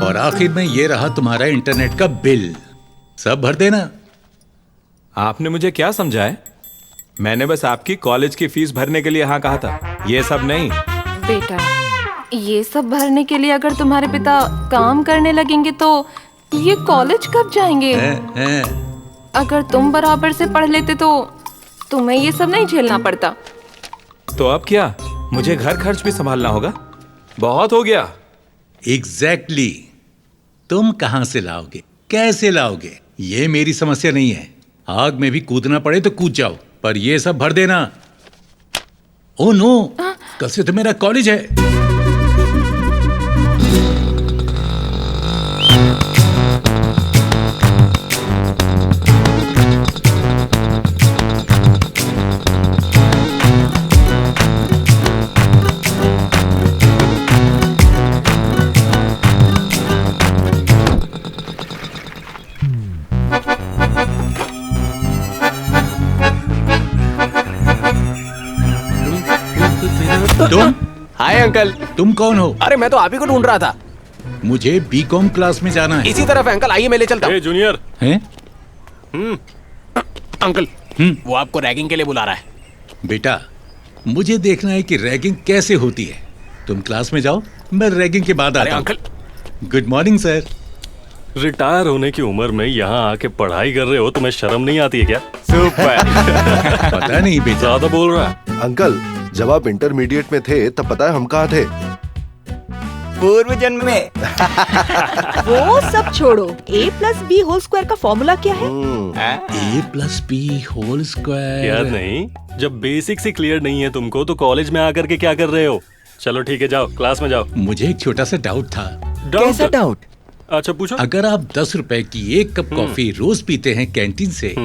और आखिर में ये रहा तुम्हारा इंटरनेट का बिल। सब भर देना। आपने मुझे क्या समझा है? मैंने बस आपकी कॉलेज की फीस भरने के लिए हाँ कहा था, ये सब नहीं। बेटा, ये सब भरने के लिए अगर तुम्हारे पिता काम करने लगेंगे तो ये कॉलेज कब जाएंगे? अगर तुम बराबर से पढ़ लेते तो तुम्हें ये सब नहीं झेलना पड़ता। तो अब क्या, मुझे घर खर्च भी संभालना होगा? बहुत हो गया। एग्जैक्टली। तुम कहां से लाओगे, कैसे लाओगे, ये मेरी समस्या नहीं है। आग में भी कूदना पड़े तो कूद जाओ, पर ये सब भर देना। ओह नो, कल से तो मेरा कॉलेज है। तुम? Hi uncle. तुम कौन हो? अरे मैं तो आप ही को ढूंढ रहा था। मुझे बीकॉम क्लास में जाना है। इसी तरफ है अंकल, आइए मैं ले चलता हूँ। जूनियर हैं? अंकल वो आपको रैगिंग के लिए बुला रहा है। बेटा मुझे देखना है कि रैगिंग कैसे होती है। तुम क्लास में जाओ, मैं रैगिंग के बाद आता हूँ। Uncle good morning sir. Retire होने की उम्र में यहाँ आके पढ़ाई कर रहे हो, तुम्हें शर्म नहीं आती है क्या? सुपर। पता नहीं बेटा, ज्यादा बोल रहा है। अंकल जब आप इंटरमीडिएट में थे तब पता है हम कहाँ थे? पूर्व जन्म में। वो सब छोड़ो, a+b होल स्क्वायर का फॉर्मूला क्या है? a+b whole square. याद नहीं? जब बेसिक्स ही क्लियर नहीं है तुमको तो कॉलेज में आकर के क्या कर रहे हो? चलो ठीक है, जाओ क्लास में जाओ। मुझे एक छोटा सा डाउट था। कैसा डाउट? अच्छा पूछो। अगर आप 10 रुपए की एक कप कॉफी रोज पीते हैं कैंटीन से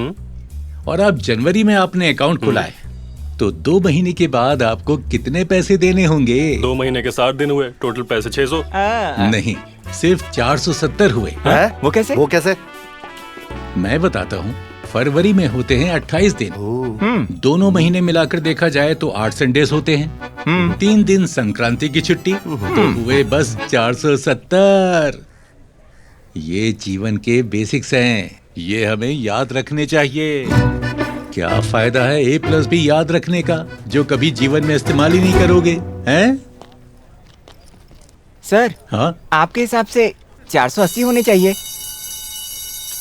और आप जनवरी में आपने अकाउंट खुलाए तो 2 महीने के बाद आपको कितने पैसे देने होंगे? 2 महीने के 60 दिन हुए, टोटल पैसे 600। नहीं, सिर्फ 470 हुए। वो कैसे? वो कैसे? मैं बताता हूँ। फरवरी में होते हैं 28 दिन, दोनों महीने मिलाकर देखा जाए तो 8 संडेज होते हैं। 3 दिन संक्रांति की छुट्टी, तो हुए बस 470। ये जीवन के बेसिक्स हैं, ये हमें याद रखने चाहिए। क्या फायदा है a+b याद रखने का जो कभी जीवन में इस्तेमाल ही नहीं करोगे, हैं? सर, हाँ? आपके हिसाब से 480 होने चाहिए।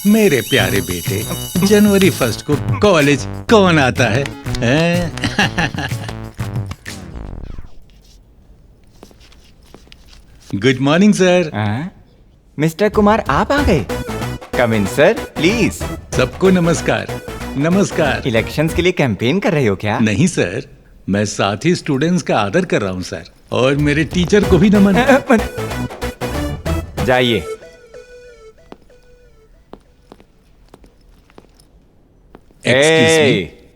मेरे प्यारे बेटे, जनवरी 1 को कॉलेज कौन आता है, हैं? Good morning sir. Mister Kumar आप आ गए। कम इन सर प्लीज। सबको नमस्कार। नमस्कार। इलेक्शंस के लिए कैंपेन कर रहे हो क्या? नहीं सर, मैं साथ ही स्टूडेंट्स का आदर कर रहा हूँ सर, और मेरे टीचर को भी नमन। जाइए।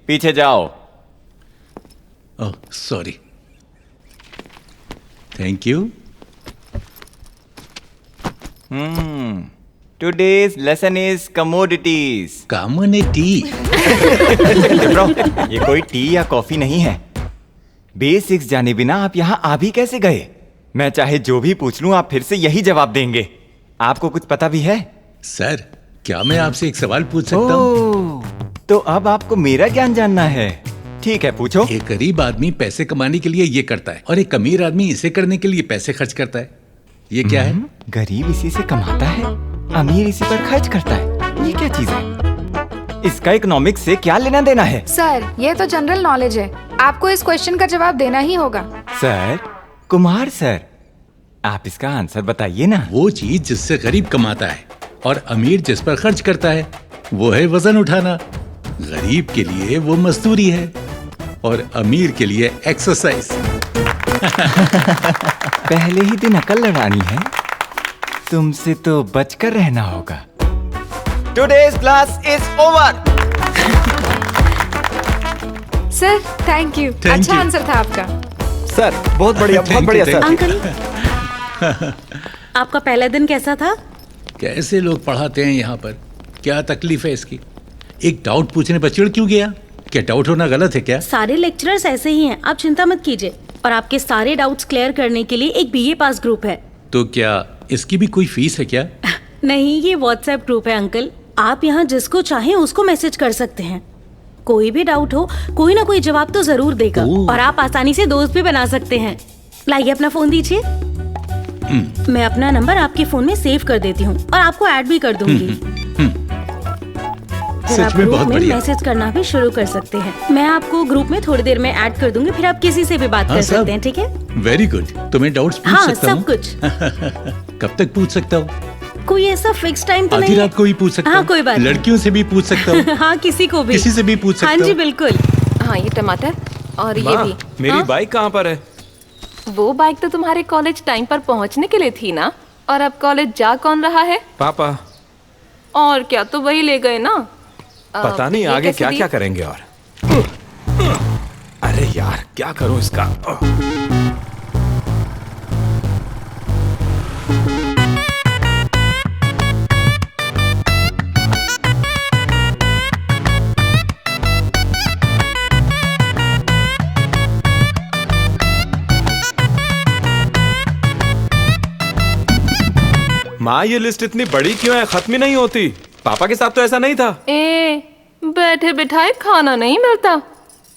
पीछे जाओ। Oh sorry. Thank you. Today's lesson is commodities. Commodity? Bro, ये कोई टी या कॉफी नहीं है। बेसिक्स जाने बिना आप यहाँ आ भी कैसे गए? मैं चाहे जो भी पूछ लूं आप फिर से यही जवाब देंगे। आपको कुछ पता भी है? सर, क्या मैं आपसे एक सवाल पूछ सकता हूँ? तो अब आपको मेरा ज्ञान जानना है। ठीक है, पूछो। एक गरीब आदमी पैसे कमाने के लिए ये करता है और एक अमीर आदमी इसे करने के लिए पैसे खर्च करता है। ये क्या है? गरीब इसी से कमाता है, अमीर इसी पर खर्च करता है। ये क्या चीज है? इसका इकोनॉमिक्स से क्या लेना देना है? सर, ये तो जनरल नॉलेज है, आपको इस क्वेश्चन का जवाब देना ही होगा। सर, कुमार सर, आप इसका आंसर बताइए ना। वो चीज जिससे गरीब कमाता है और अमीर जिस पर खर्च करता है वो है वजन उठाना। गरीब के लिए वो मजदूरी है और अमीर के लिए एक्सरसाइज। पहले ही दिन अकल लड़ानी है, तुमसे तो बचकर रहना होगा। Today's class is over. Sir, thank you. अच्छा आंसर था आपका। सर, बहुत बढ़िया, बहुत बढ़िया सर। अंकल, आपका पहला दिन कैसा था? कैसे लोग पढ़ाते हैं यहाँ पर? क्या तकलीफ है इसकी? एक डाउट पूछने पर चिढ़ क्यों गया? क्या डाउट होना गलत है क्या? सारे लेक्चरर्स ऐसे ही हैं, आप चिंता मत कीजिए। और आपके सारे डाउट्स क्लियर करने के लिए एक बीए पास ग्रुप है। तो क्या इसकी भी कोई फीस है क्या? नहीं, ये व्हाट्सएप ग्रुप है अंकल। आप यहाँ जिसको चाहें उसको मैसेज कर सकते हैं। कोई भी डाउट हो, कोई ना कोई जवाब तो जरूर देगा। और आप आसानी से दोस्त भी बना सकते हैं। लाइए अपना फोन दीजिए। मैं अपना नंबर आपके फोन में सेव कर देती हूँ और आपको ऐड भी कर दूंगी। फिर आप ग्रुप में मैसेज करना भी शुरू कर सकते हैं। मैं आपको ग्रुप में थोड़ी देर में ऐड कर दूंगी, फिर आप किसी से भी बात कर सकते हैं, ठीक है? Very good. तुम्हें डाउट्स पूछ सकता हूँ? सब कुछ। कब तक पूछ सकता हूँ? कोई ऐसा फिक्स टाइम तो नहीं? आधी रात को भी पूछ सकता हूँ? हाँ, कोई बात नहीं। लड़कियों से भी पूछ सकता हूँ? हाँ, किसी को भी, किसी से भी पूछ सकता हूँ? हाँ जी बिल्कुल। हाँ, ये टमाटर और ये भी। मेरी बाइक कहाँ पर है? वो बाइक तो तुम्हारे कॉलेज टाइम पर पहुंचने के लिए थी ना। और अब कॉलेज जा कौन रहा है? पापा। और क्या, तो वही ले गए ना। पता नहीं आगे क्या क्या करेंगे। और अरे यार, क्या करूं इसका? माँ ये लिस्ट इतनी बड़ी क्यों है, खत्म ही नहीं होती। पापा के साथ तो ऐसा नहीं था। बैठे बिठाए खाना नहीं मिलता,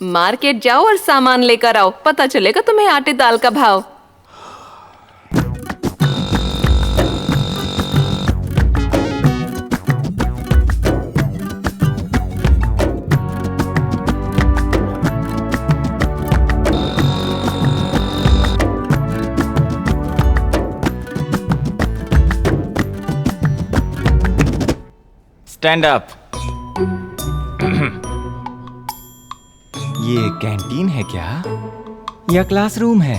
मार्केट जाओ और सामान लेकर आओ, पता चलेगा तुम्हें आटे दाल का भाव। Stand up. ये कैंटीन है क्या या क्लासरूम है?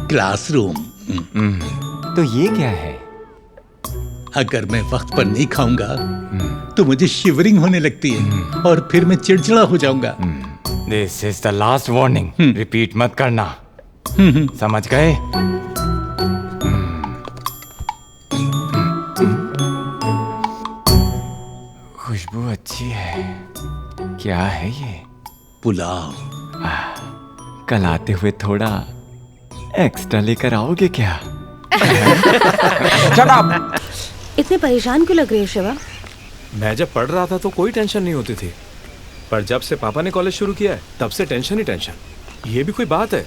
क्लासरूम। तो ये क्या है? अगर मैं वक्त पर नहीं खाऊंगा तो मुझे शिवरिंग होने लगती है और फिर मैं चिड़चिड़ा हो जाऊंगा। This is the last warning, repeat मत करना, समझ गए? खुशबू अच्छी है। क्या है ये? पुलाव। कल आते हुए थोड़ा एक्स्ट्रा लेकर आओगे क्या? Shut up! इतने परेशान क्यों लग रहे हो शिवा? मैं जब पढ़ रहा था तो कोई टेंशन नहीं होती थी, पर जब से पापा ने कॉलेज शुरू किया है तब से टेंशन ही टेंशन। ये भी कोई बात है?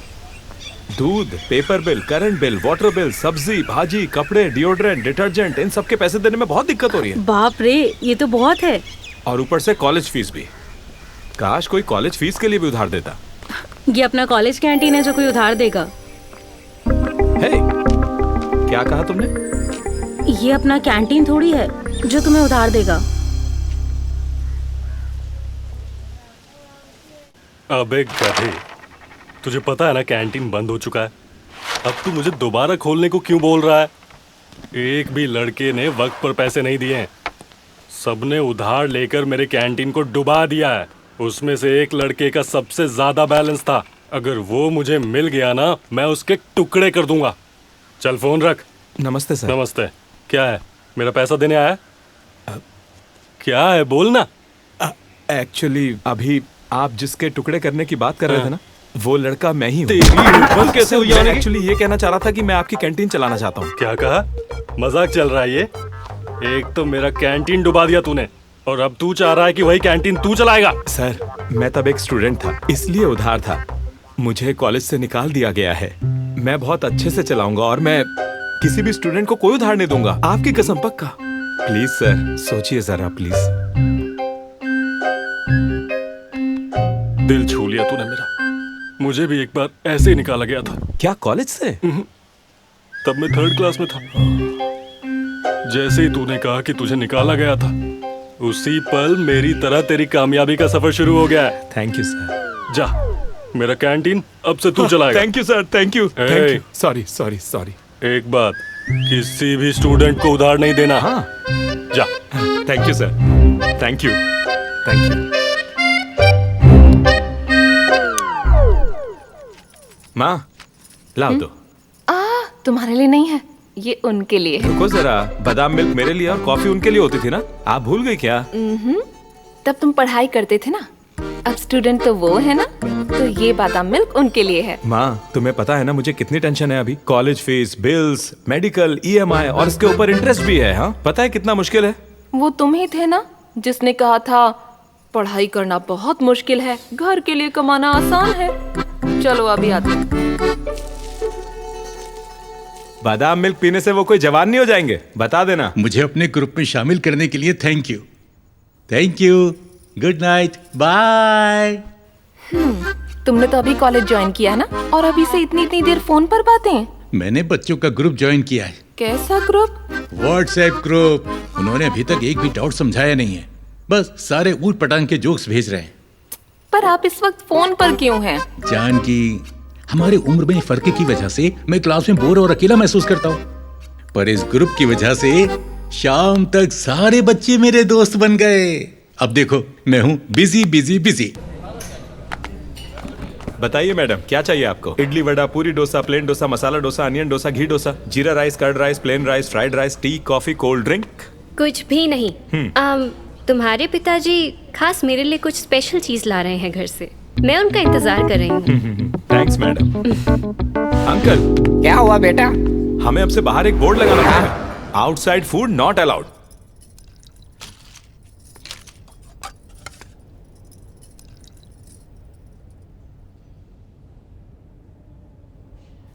दूध, paper bill, current bill, water bill, सब्जी, भाजी, कपड़े, डिओड्रेंट, डिटर्जेंट, इन सब के पैसे देने में बहुत दिक्कत हो रही है। बाप रे, ये तो बहुत है। और ऊपर से कॉलेज फीस भी। काश कोई कॉलेज फीस के लिए भी उधार देता। ये अपना कॉलेज कैंटीन है जो कोई उधार देगा। हे, क्या कहा तुमने? ये अपना कैंटीन थोड़ी है जो तुम्हें उधार देगा। अबे गधे, तुझे पता है ना कैंटीन बंद हो चुका है। अब तू मुझे दोबारा खोलने को क्यों बोल रहा है? एक भी लड़के ने वक्त पर पैसे नहीं दिए हैं। सबने उधार लेकर मेरे कैंटीन को डुबा दिया है। उसमें से एक लड़के का सबसे ज्यादा बैलेंस था। अगर वो मुझे मिल गया ना, मैं उसके टुकड़े कर दूंगा। चल फोन रख। नमस्ते सर। नमस्ते। क्या है? मेरा पैसा देने आया? क्या है बोल ना। एक्चुअली अभी आप जिसके टुकड़े करने की बात कर रहे थे ना, वो लड़का मैं ही हूँ। कैसे हुई? एक्चुअली ये कहना चाह रहा था कि मैं आपकी कैंटीन चलाना चाहता हूँ। क्या कहा? मजाक चल रहा है ये? एक तो मेरा कैंटीन डुबा दिया तूने, और अब तू चाह रहा है कि वही कैंटीन तू चलाएगा? सर, मैं तब एक स्टूडेंट था, इसलिए उधार था। मुझे कॉलेज से निकाल दिया गया है। मैं बहुत अच्छे से चलाऊंगा और मैं किसी भी स्टूडेंट को कोई उधार नहीं दूंगा, आपकी कसम पक्का। प्लीज सर, सोचिए जरा प्लीज। दिल छू लिया तूने मेरा। मुझे भी एक बार ऐसे ही निकाला गया था। क्या कॉलेज से? तब मैं 3rd क्लास में था। जैसे ही तूने कहा कि तुझे निकाला गया था, उसी पल मेरी तरह तेरी कामयाबी का सफर शुरू हो गया है। Thank you sir. जा, मेरा कैंटीन अब से तू चलाएगा। Thank you sir, thank you. Sorry sorry sorry. एक बात, किसी भी स्टूडेंट को उधार नहीं देना। हाँ, जा। Thank you sir, thank you, thank you. माँ, लाओ दो। तुम्हारे लिए नहीं है, ये उनके लिए है। रुको जरा, बादाम मिल्क मेरे लिए और कॉफी उनके लिए होती थी ना, आप भूल गई क्या? तब तुम पढ़ाई करते थे ना, अब स्टूडेंट तो वो है ना, तो ये बादाम मिल्क उनके लिए है। माँ, तुम्हें पता है ना मुझे कितनी टेंशन है अभी? College fees, bills, medical, EMI और इसके ऊपर इंटरेस्ट भी है। हाँ, पता है कितना मुश्किल है? वो तुम ही थे ना जिसने कहा था पढ़ाई करना बहुत मुश्किल है, घर के लिए कमाना आसान है। चलो अभी आते हैं। बादाम मिल्क पीने से वो कोई जवान नहीं हो जाएंगे, बता देना। मुझे अपने ग्रुप में शामिल करने के लिए thank you. Thank you, good night, bye. तुमने तो अभी कॉलेज ज्वाइन किया ना, और अभी से इतनी इतनी देर फोन पर बातें। मैंने बच्चों का ग्रुप ज्वाइन किया है। कैसा ग्रुप? WhatsApp group. उन्होंने अभी तक एक भी डाउट समझाया नहीं है, बस सारे ऊट पटांग के जोक्स भेज रहे हैं। पर आप इस वक्त फोन पर क्यों हैं? जान की हमारे उम्र में फर्क की वजह से मैं क्लास में बोर और अकेला महसूस करता हूँ, पर इस ग्रुप की वजह से शाम तक सारे बच्चे मेरे दोस्त बन गए। अब देखो मैं हूँ बिजी बिजी बिजी। बताइए मैडम, क्या चाहिए आपको? Idli, vada, puri dosa, plain dosa, masala dosa, onion dosa, ghee dosa, jeera rice, curd rice, plain rice, fried rice, tea, coffee, cold drink? कुछ भी नहीं। तुम्हारे पिताजी खास मेरे लिए कुछ स्पेशल चीज ला रहे हैं घर से, मैं उनका इंतजार कर रही हूँ। Thanks madam. अंकल, क्या हुआ बेटा? हमें अब से बाहर एक बोर्ड लगाना पड़ेगा, outside food not allowed.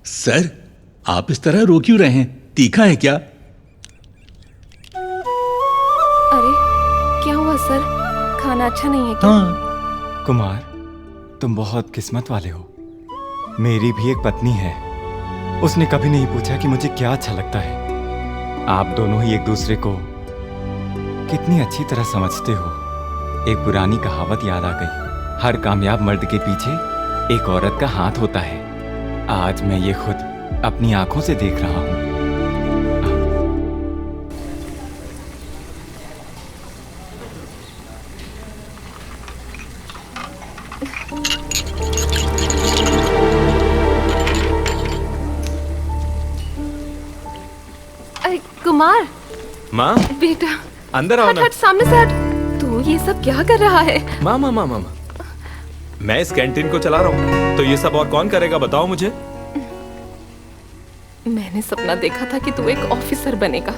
Sir, आप इस तरह रो क्यों रहे हैं? तीखा है क्या? अरे क्या हुआ सर? खाना अच्छा नहीं है क्या? हाँ कुमार, तुम बहुत किस्मत वाले हो। मेरी भी एक पत्नी है, उसने कभी नहीं पूछा कि मुझे क्या अच्छा लगता है। आप दोनों ही एक दूसरे को कितनी अच्छी तरह समझते हो। एक पुरानी कहावत याद आ गई, हर कामयाब मर्द के पीछे एक औरत का हाथ होता है। आज मैं ये खुद अपनी आंखों से देख रहा हूं। अरे कुमार, माँ बेटा अंदर आओ हट ना। हट, सामने से हट। तू ये सब क्या कर रहा है? माँ माँ माँ माँ माँ, मैं इस कैंटीन को चला रहा हूँ, तो ये सब और कौन करेगा बताओ मुझे। मैंने सपना देखा था कि तू एक ऑफिसर बनेगा।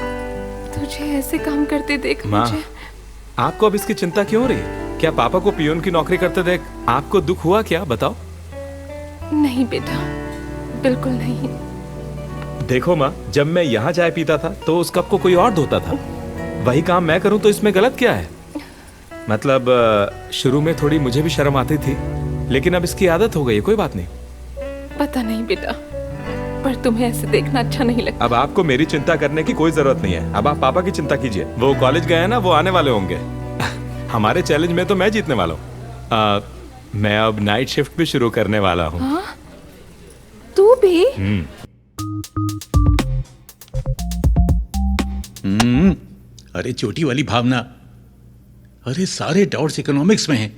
तुझे ऐसे काम करते देख माँ, मुझे। आपको अब इसकी चिंता क्यों हो रही है? क्या पापा को पियून की नौकरी करते देख आपको दुख हुआ क्या? बताओ। नहीं बेटा, बिल्कुल नहीं। देखो माँ, जब मैं यहाँ चाय पीता था तो उस कप को कोई और धोता था। वही काम मैं करूँ तो इसमें गलत क्या है? मतलब शुरू में थोड़ी मुझे भी शर्म आती थी, लेकिन अब इसकी आदत हो गई है, कोई बात नहीं। पता नहीं बेटा, पर तुम्हें ऐसे देखना अच्छा नहीं लगता। अब आपको मेरी चिंता करने की कोई जरूरत नहीं है। अब आप पापा की चिंता कीजिए। वो कॉलेज गए हैं ना, वो आने वाले होंगे। हमारे चैलेंज में तो मैं जीतने वाला हूँ। मैं अब नाइट शिफ्ट भी शुरू करने वाला हूँ। हाँ? तू भी? अरे छोटी वाली भावना, अरे सारे डाउट्स इकोनॉमिक्स में हैं।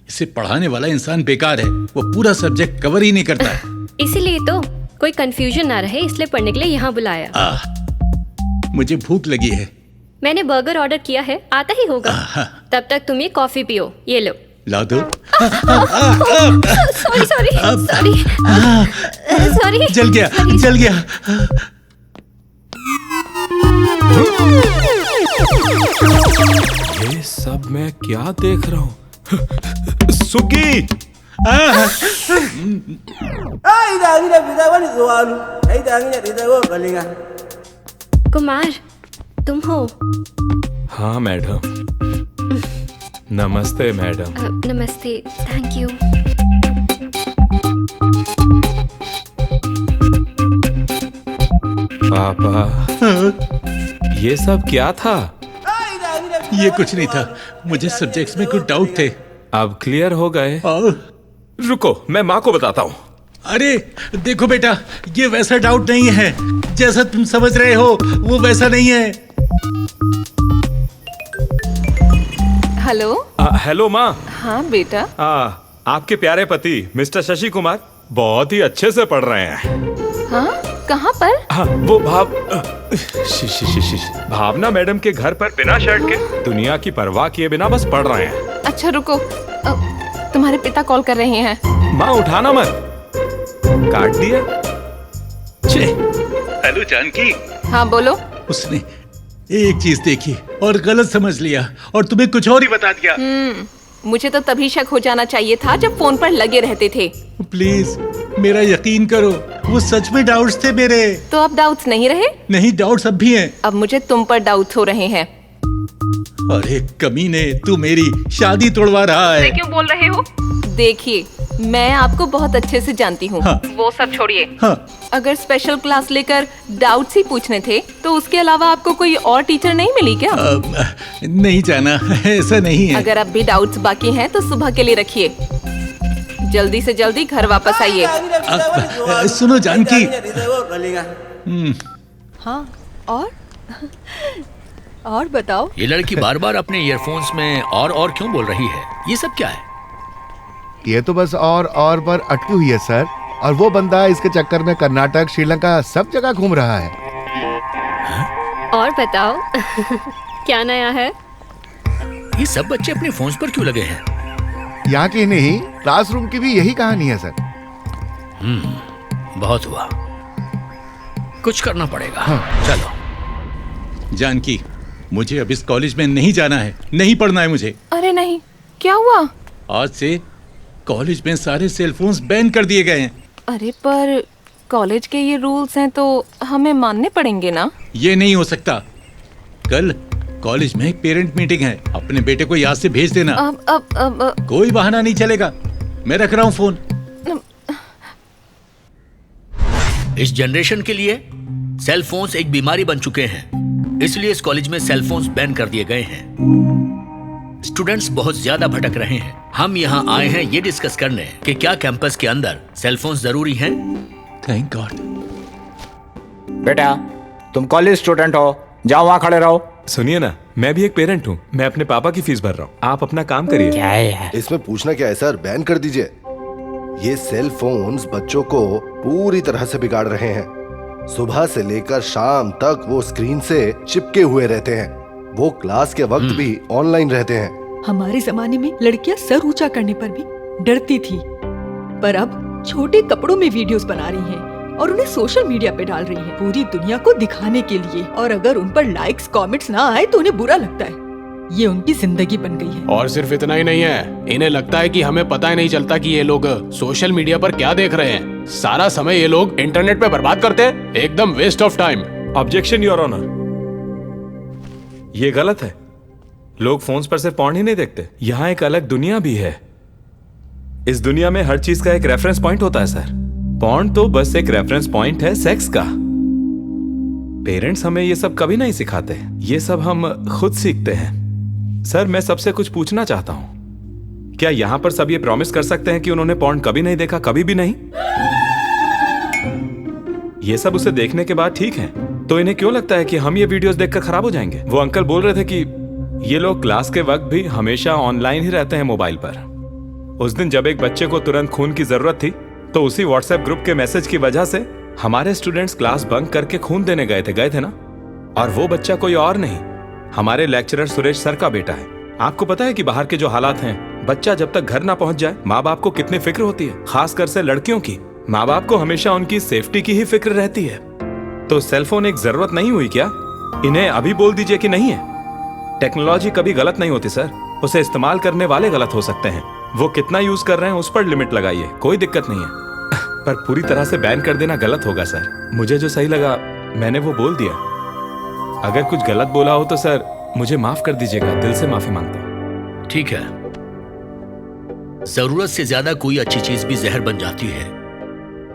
इसे पढ़ाने वाला इंसान बेकार है, वो पूरा सब्जेक्ट कवर ही नहीं करता है। इसीलिए तो कोई कंफ्यूजन ना रहे, इसलिए पढ़ने के लिए यहाँ बुलाया। मुझे भूख लगी है। मैंने बर्गर ऑर्डर किया है, आता ही होगा। तब तक तुम ये कॉफी पियो, ये लो। ला दो। Sorry sorry sorry sorry. जल गया, जल गया। ये सब मैं क्या देख रहा हूँ? सुगी! कुमार, तुम हो? हाँ मैडम। नमस्ते मैडम। नमस्ते, थैंक यू। पापा, ये सब क्या था? ये कुछ नहीं था, मुझे सब्जेक्ट्स में कुछ डाउट थे। अब क्लियर हो गए? रुको, मैं माँ को बताता हूँ। अरे देखो बेटा, ये वैसा डाउट नहीं है जैसा तुम समझ रहे हो, वो वैसा नहीं है। हेलो। हेलो माँ। हाँ बेटा। आपके प्यारे पति मिस्टर शशि कुमार बहुत ही अच्छे से पढ़ रहे हैं। हाँ, कहाँ पर? हाँ, वो भावना मैडम के घर पर बिना शर्ट के, दुनिया की परवाह किए बिना बस पढ़ रहे हैं। अच्छा रुको, तुम्हारे पिता कॉल कर रहे हैं। माँ उठाना मत। काट दिया। हेलो जानकी। हाँ बोलो। उसने एक चीज देखी और गलत समझ लिया और तुम्हें कुछ और ही बता दिया। मुझे तो तभी शक हो जाना चाहिए था जब फोन पर लगे रहते थे। प्लीज मेरा यकीन करो, वो सच में डाउट्स थे मेरे। तो अब डाउट्स नहीं रहे? नहीं, डाउट्स अब भी हैं। अब मुझे तुम पर डाउट्स हो रहे हैं। अरे कमीने, तू मेरी शादी तोड़वा रहा है। क्यों बोल रहे हो? देखिए, मैं आपको बहुत अच्छे से जानती हूँ। हाँ। वो सब छोड़िए। हाँ। अगर स्पेशल क्लास लेकर डाउट्स ही पूछने थे तो उसके अलावा आपको कोई और टीचर नहीं मिली क्या? नहीं जाना, ऐसा नहीं है। अगर अब भी डाउट्स बाकी हैं तो सुबह के लिए रखिए। जल्दी से जल्दी घर वापस आइए। सुनो जानकी। हाँ, और बताओ। ये लड़की बार बार अपने ईयरफोन्स में और क्यों बोल रही है? ये सब क्या है? ये तो बस और पर अटकी हुई है सर। और वो बंदा इसके चक्कर में कर्नाटक, श्रीलंका सब जगह घूम रहा है। और बताओ क्या नया है? ये सब बच्चे अपने फोन्स पर क्यों लगे हैं? यहाँ की नहीं, क्लासरूम की भी यही कहानी है सर। बहुत हुआ। कुछ करना पड़ेगा। चलो। जानकी, मुझे अब इस कॉलेज में नहीं जाना है, नहीं पढ़ना है मुझे। अरे नहीं, क्या हुआ? आज से कॉलेज में सारे सेलफोन्स बैन कर दिए गए हैं। अरे पर कॉलेज के ये रूल्स हैं तो हमें मानने पड़ेंगे ना। ये नहीं हो सकता। कल कॉलेज में एक पेरेंट मीटिंग है, अपने बेटे को याद से भेज देना। अब कोई बहाना नहीं चलेगा। मैं रख रहा हूँ फोन। इस जनरेशन के लिए सेल फोन्स एक बीमारी बन चुके हैं, इसलिए इस कॉलेज में सेल फोन्स बैन कर दिए गए हैं। स्टूडेंट्स बहुत ज्यादा भटक रहे हैं। हम यहाँ आए हैं ये डिस्कस करने कि क्या कैंपस के अंदर सेल फोन्स जरूरी हैं। Thank God. बेटा, तुम कॉलेज स्टूडेंट हो, जाओ वहाँ खड़े रहो। सुनिए ना, मैं भी एक पेरेंट हूँ, मैं अपने पापा की फीस भर रहा हूँ, आप अपना काम करिए। क्या है यार? इसमें पूछना क्या है सर, बैन कर दीजिए। ये सेल फोन्स बच्चों को पूरी तरह से बिगाड़ रहे हैं। सुबह से लेकर शाम तक वो स्क्रीन से चिपके हुए रहते हैं। वो क्लास के वक्त भी ऑनलाइन रहते हैं। हमारे जमाने में लड़कियां सर ऊंचा करने पर भी डरती थी, पर अब छोटे कपड़ों में वीडियोस बना रही हैं और उन्हें सोशल मीडिया पे डाल रही हैं, पूरी दुनिया को दिखाने के लिए। और अगर उन पर लाइक्स कमेंट्स ना आए तो उन्हें बुरा लगता है। ये उनकी जिंदगी बन गई है। और सिर्फ इतना ही नहीं है, इन्हें लगता है कि हमें पता ही नहीं चलता कि ये लोग सोशल मीडिया पर क्या देख रहे हैं। सारा समय ये लोग इंटरनेट पे बर्बाद करते हैं, एकदम waste of time. Objection your honour, ये गलत है। लोग फोन्स पर सिर्फ पॉर्न ही नहीं देखते, यहाँ एक अलग दुनिया भी है। इस दुनिया में हर चीज का एक रेफरेंस पॉइंट होता है सर। पॉर्न तो बस एक रेफरेंस पॉइंट है सेक्स का। पेरेंट्स हमें ये सब कभी नहीं सिखाते, ये सब हम खुद सीखते हैं। सर, मैं सबसे कुछ पूछना चाहता हूं, क्या यहां पर सब ये प्रॉमिस कर सकते हैं कि उन्होंने पॉर्न कभी नहीं देखा, कभी भी नहीं? ये सब उसे देखने के बाद ठीक है, तो इन्हें क्यों लगता है कि हम ये वीडियोस देखकर खराब हो जाएंगे? वो अंकल बोल रहे थे कि ये लोग क्लास के वक्त भी हमेशा ऑनलाइन ही रहते हैं मोबाइल पर। उस दिन जब एक बच्चे को तुरंत खून की जरूरत थी, तो उसी व्हाट्सएप ग्रुप के मैसेज की वजह से हमारे स्टूडेंट्स क्लास बंक करके खून देने गए थे ना। और वो बच्चा कोई और नहीं, हमारे लेक्चरर सुरेश सर का बेटा है। आपको पता है कि बाहर के जो हालात हैं, बच्चा जब तक घर ना पहुंच जाए माँ बाप को कितनी फिक्र होती है, खासकर से लड़कियों की। माँ बाप को हमेशा उनकी सेफ्टी की ही फिक्र रहती है। तो सेलफोन एक जरूरत नहीं हुई क्या? इन्हें अभी बोल दीजिए कि नहीं है। टेक्नोलॉजी कभी गलत नहीं होती सर, उसे इस्तेमाल करने वाले गलत हो सकते हैं। वो कितना यूज कर रहे हैं उस पर लिमिट लगाइए, कोई दिक्कत नहीं है। पर पूरी तरह से बैन कर देना गलत होगा सर। मुझे जो सही लगा मैंने वो बोल दिया। अगर कुछ गलत बोला हो तो सर मुझे माफ कर दीजिएगा, दिल से माफी मांगता हूं। ठीक है, जरूरत से ज्यादा कोई अच्छी चीज भी जहर बन जाती है।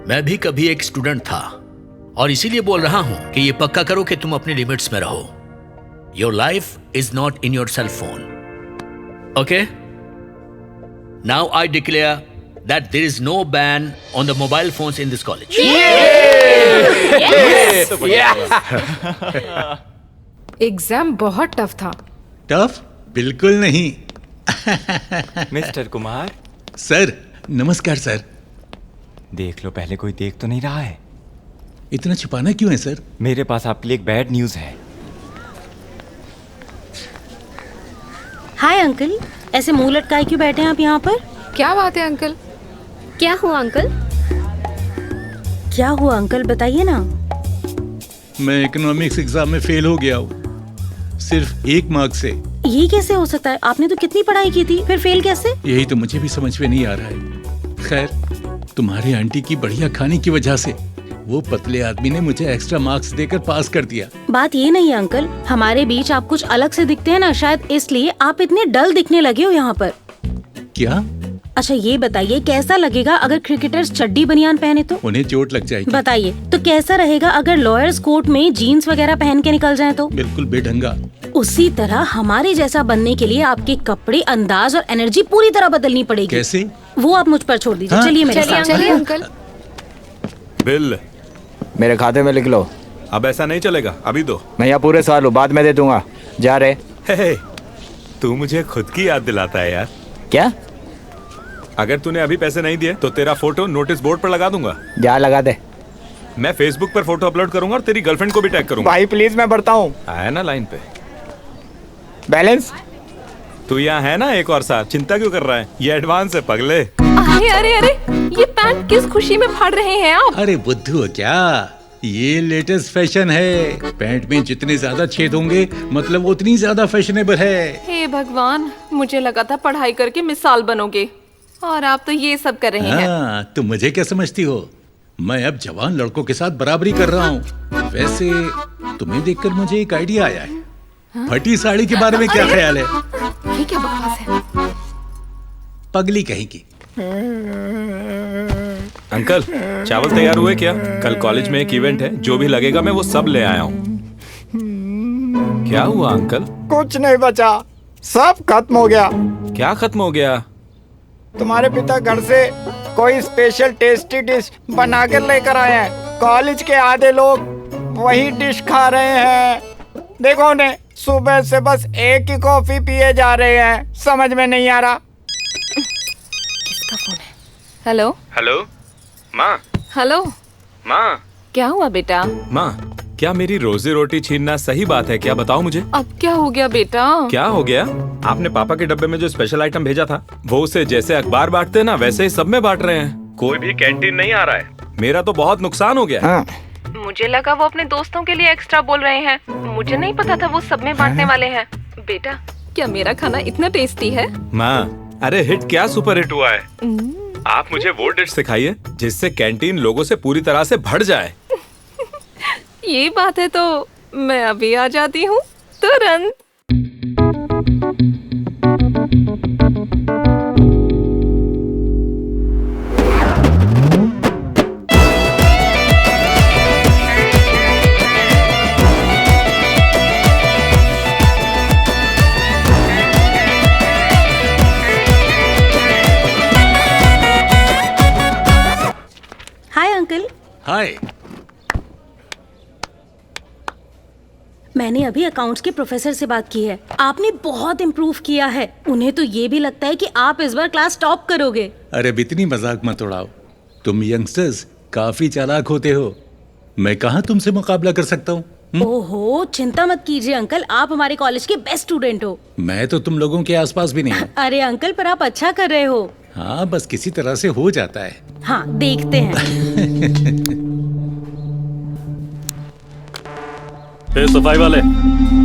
मैं भी कभी एक स्टूडेंट था और इसीलिए बोल रहा हूं कि ये पक्का करो कि तुम अपने लिमिट्स में रहो। Your life is not in your cell phone. Okay, now I declare that there is no ban on the mobile phones in this college. Exam बहुत टफ था। टफ? बिल्कुल नहीं। मिस्टर कुमार। सर, नमस्कार सर। देख लो, पहले कोई देख तो नहीं रहा है। इतना छुपाना क्यों है सर? मेरे पास आपके लिए एक बैड न्यूज है। हाय अंकल, ऐसे मुंह लटकाए क्यों बैठे हैं आप यहाँ पर? क्या बात है अंकल? क्या हुआ अंकल? क्या हुआ अंकल, बताइए ना। मैं इकोनॉमिक्स एग्जाम में फेल हो गया हूँ, सिर्फ 1 मार्क से। ये कैसे हो सकता है? आपने तो कितनी पढ़ाई की थी, फिर फेल कैसे? यही तो मुझे भी समझ में नहीं आ रहा है। खैर, तुम्हारी आंटी की बढ़िया खाने की वजह से वो पतले आदमी ने मुझे एक्स्ट्रा मार्क्स देकर पास कर दिया। बात ये नहीं है अंकल, हमारे बीच आप कुछ अलग से दिखते हैं ना, शायद इसलिए आप इतने डल दिखने लगे हो यहाँ पर। क्या? अच्छा ये बताइए, कैसा लगेगा अगर क्रिकेटर्स चड्डी बनियान पहने तो? उन्हें चोट लग जाएगी। बताइए तो कैसा रहेगा अगर लॉयर्स कोर्ट में जीन्स वगैरह पहन के निकल जाएं तो? बिल्कुल बेढंगा। उसी तरह हमारे जैसा बनने के लिए आपके कपड़े, अंदाज और एनर्जी पूरी तरह बदलनी पड़ेगी। कैसे? वो आप मुझ पर छोड़ दीजिए। चलिए मेरे साथ। चलिए अंकल। बिल मेरे खाते में लिख लो। अब ऐसा नहीं चलेगा, अभी दो। मैं यहाँ पूरे साल हूँ, बाद में दे दूंगा। जा रहे। हे, तू मुझे खुद की याद दिलाता है यार। क्या? अगर तूने अभी पैसे नहीं दिए तो तेरा फोटो नोटिस बोर्ड पर लगा दूंगा। जा लगा दे। मैं फेसबुक पर फोटो अपलोड करूंगा और तेरी गर्लफ्रेंड को भी टैग करूंगा। भाई प्लीज, मैं बढ़ता हूँ। आया ना लाइन पे। बैलेंस? तू यहाँ है ना एक और साथ, चिंता क्यों कर रहा है? ये एडवांस है पगले। अरे अरे अरे, ये पैंट किस खुशी में फाड़ रहे हैं आप? अरे बुद्धू क्या, ये लेटेस्ट फैशन है। पैंट में जितने ज्यादा छेद होंगे मतलब उतनी ज्यादा फैशनेबल है। हे भगवान, मुझे लगा था पढ़ाई करके मिसाल बनोगे और आप तो ये सब कर रहे हैं। हाँ, तुम मुझे क्या समझती हो? मैं अब जवान लड़कों के साथ बराबरी कर रहा हूँ। वैसे तुम्हें देखकर मुझे एक आइडिया आया है। फटी साड़ी के बारे में क्या ख्याल है? ये क्या बकवास है? पगली कहेगी। अंकल, चावल तैयार हुए क्या? कल कॉलेज में एक इवेंट है, जो भी लगेगा मैं वो सब ले आया हूँ। क्या हुआ अंकल? कुछ नहीं बचा, सब खत्म हो गया। क्या खत्म हो गया? तुम्हारे पिता घर से कोई स्पेशल टेस्टी डिश बना कर लेकर आए हैं। कॉलेज के आधे लोग वही डिश खा रहे हैं। देखो उन्हें, सुबह से बस एक ही कॉफी पिए जा रहे हैं। समझ में नहीं आ रहा। किसका फोन है? हेलो हेलो माँ। हेलो माँ, क्या हुआ बेटा? माँ, क्या मेरी रोजी रोटी छीनना सही बात है क्या? बताओ मुझे। अब क्या हो गया बेटा? क्या हो गया? आपने पापा के डब्बे में जो स्पेशल आइटम भेजा था वो उसे जैसे अखबार बांटते ना वैसे ही सब में बांट रहे हैं। कोई भी कैंटीन नहीं आ रहा है। मेरा तो बहुत नुकसान हो गया। मुझे लगा वो अपने दोस्तों के लिए एक्स्ट्रा बोल रहे हैं। मुझे नहीं पता था वो सब में बांटने वाले हैं। बेटा, क्या मेरा खाना इतना टेस्टी है? माँ, अरे हिट क्या सुपर हिट हुआ है। आप मुझे वो डिश सिखाइए जिससे कैंटीन लोगों से पूरी तरह से भर जाए। ये बात है तो मैं अभी आ जाती हूँ तुरंत। Hi uncle. हाय। मैंने अभी अकाउंट्स के प्रोफेसर से बात की है। आपने बहुत इम्प्रूव किया है। उन्हें तो ये भी लगता है कि आप इस बार क्लास टॉप करोगे। अरे इतनी मजाक मत उड़ाओ। तुम यंगस्टर्स काफी चालाक होते हो। मैं कहाँ तुमसे मुकाबला कर सकता हूँ? ओहो, चिंता मत कीजिए अंकल, आप हमारे कॉलेज के बेस्ट स्टूडेंट हो। मैं तो तुम लोगों के आसपास भी नहीं हूँ। अरे अंकल, पर आप अच्छा कर रहे हो। हाँ, बस किसी तरह से हो जाता है। हाँ, देखते हैं। ए, सफाई वाले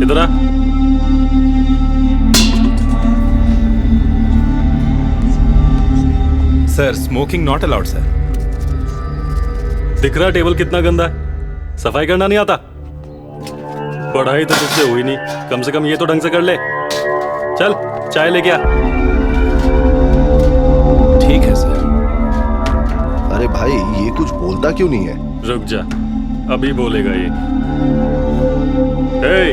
इधर आ। Sir, smoking not allowed sir. दिख रहा टेबल कितना गंदा है। सफाई करना नहीं आता। पढ़ाई तो तुझसे हुई नहीं, कम से कम ये तो ढंग से कर ले। चल चाय लेके आ। ठीक है सर। अरे भाई, ये कुछ बोलता क्यों नहीं है? रुक जा, अभी बोलेगा ये। हे,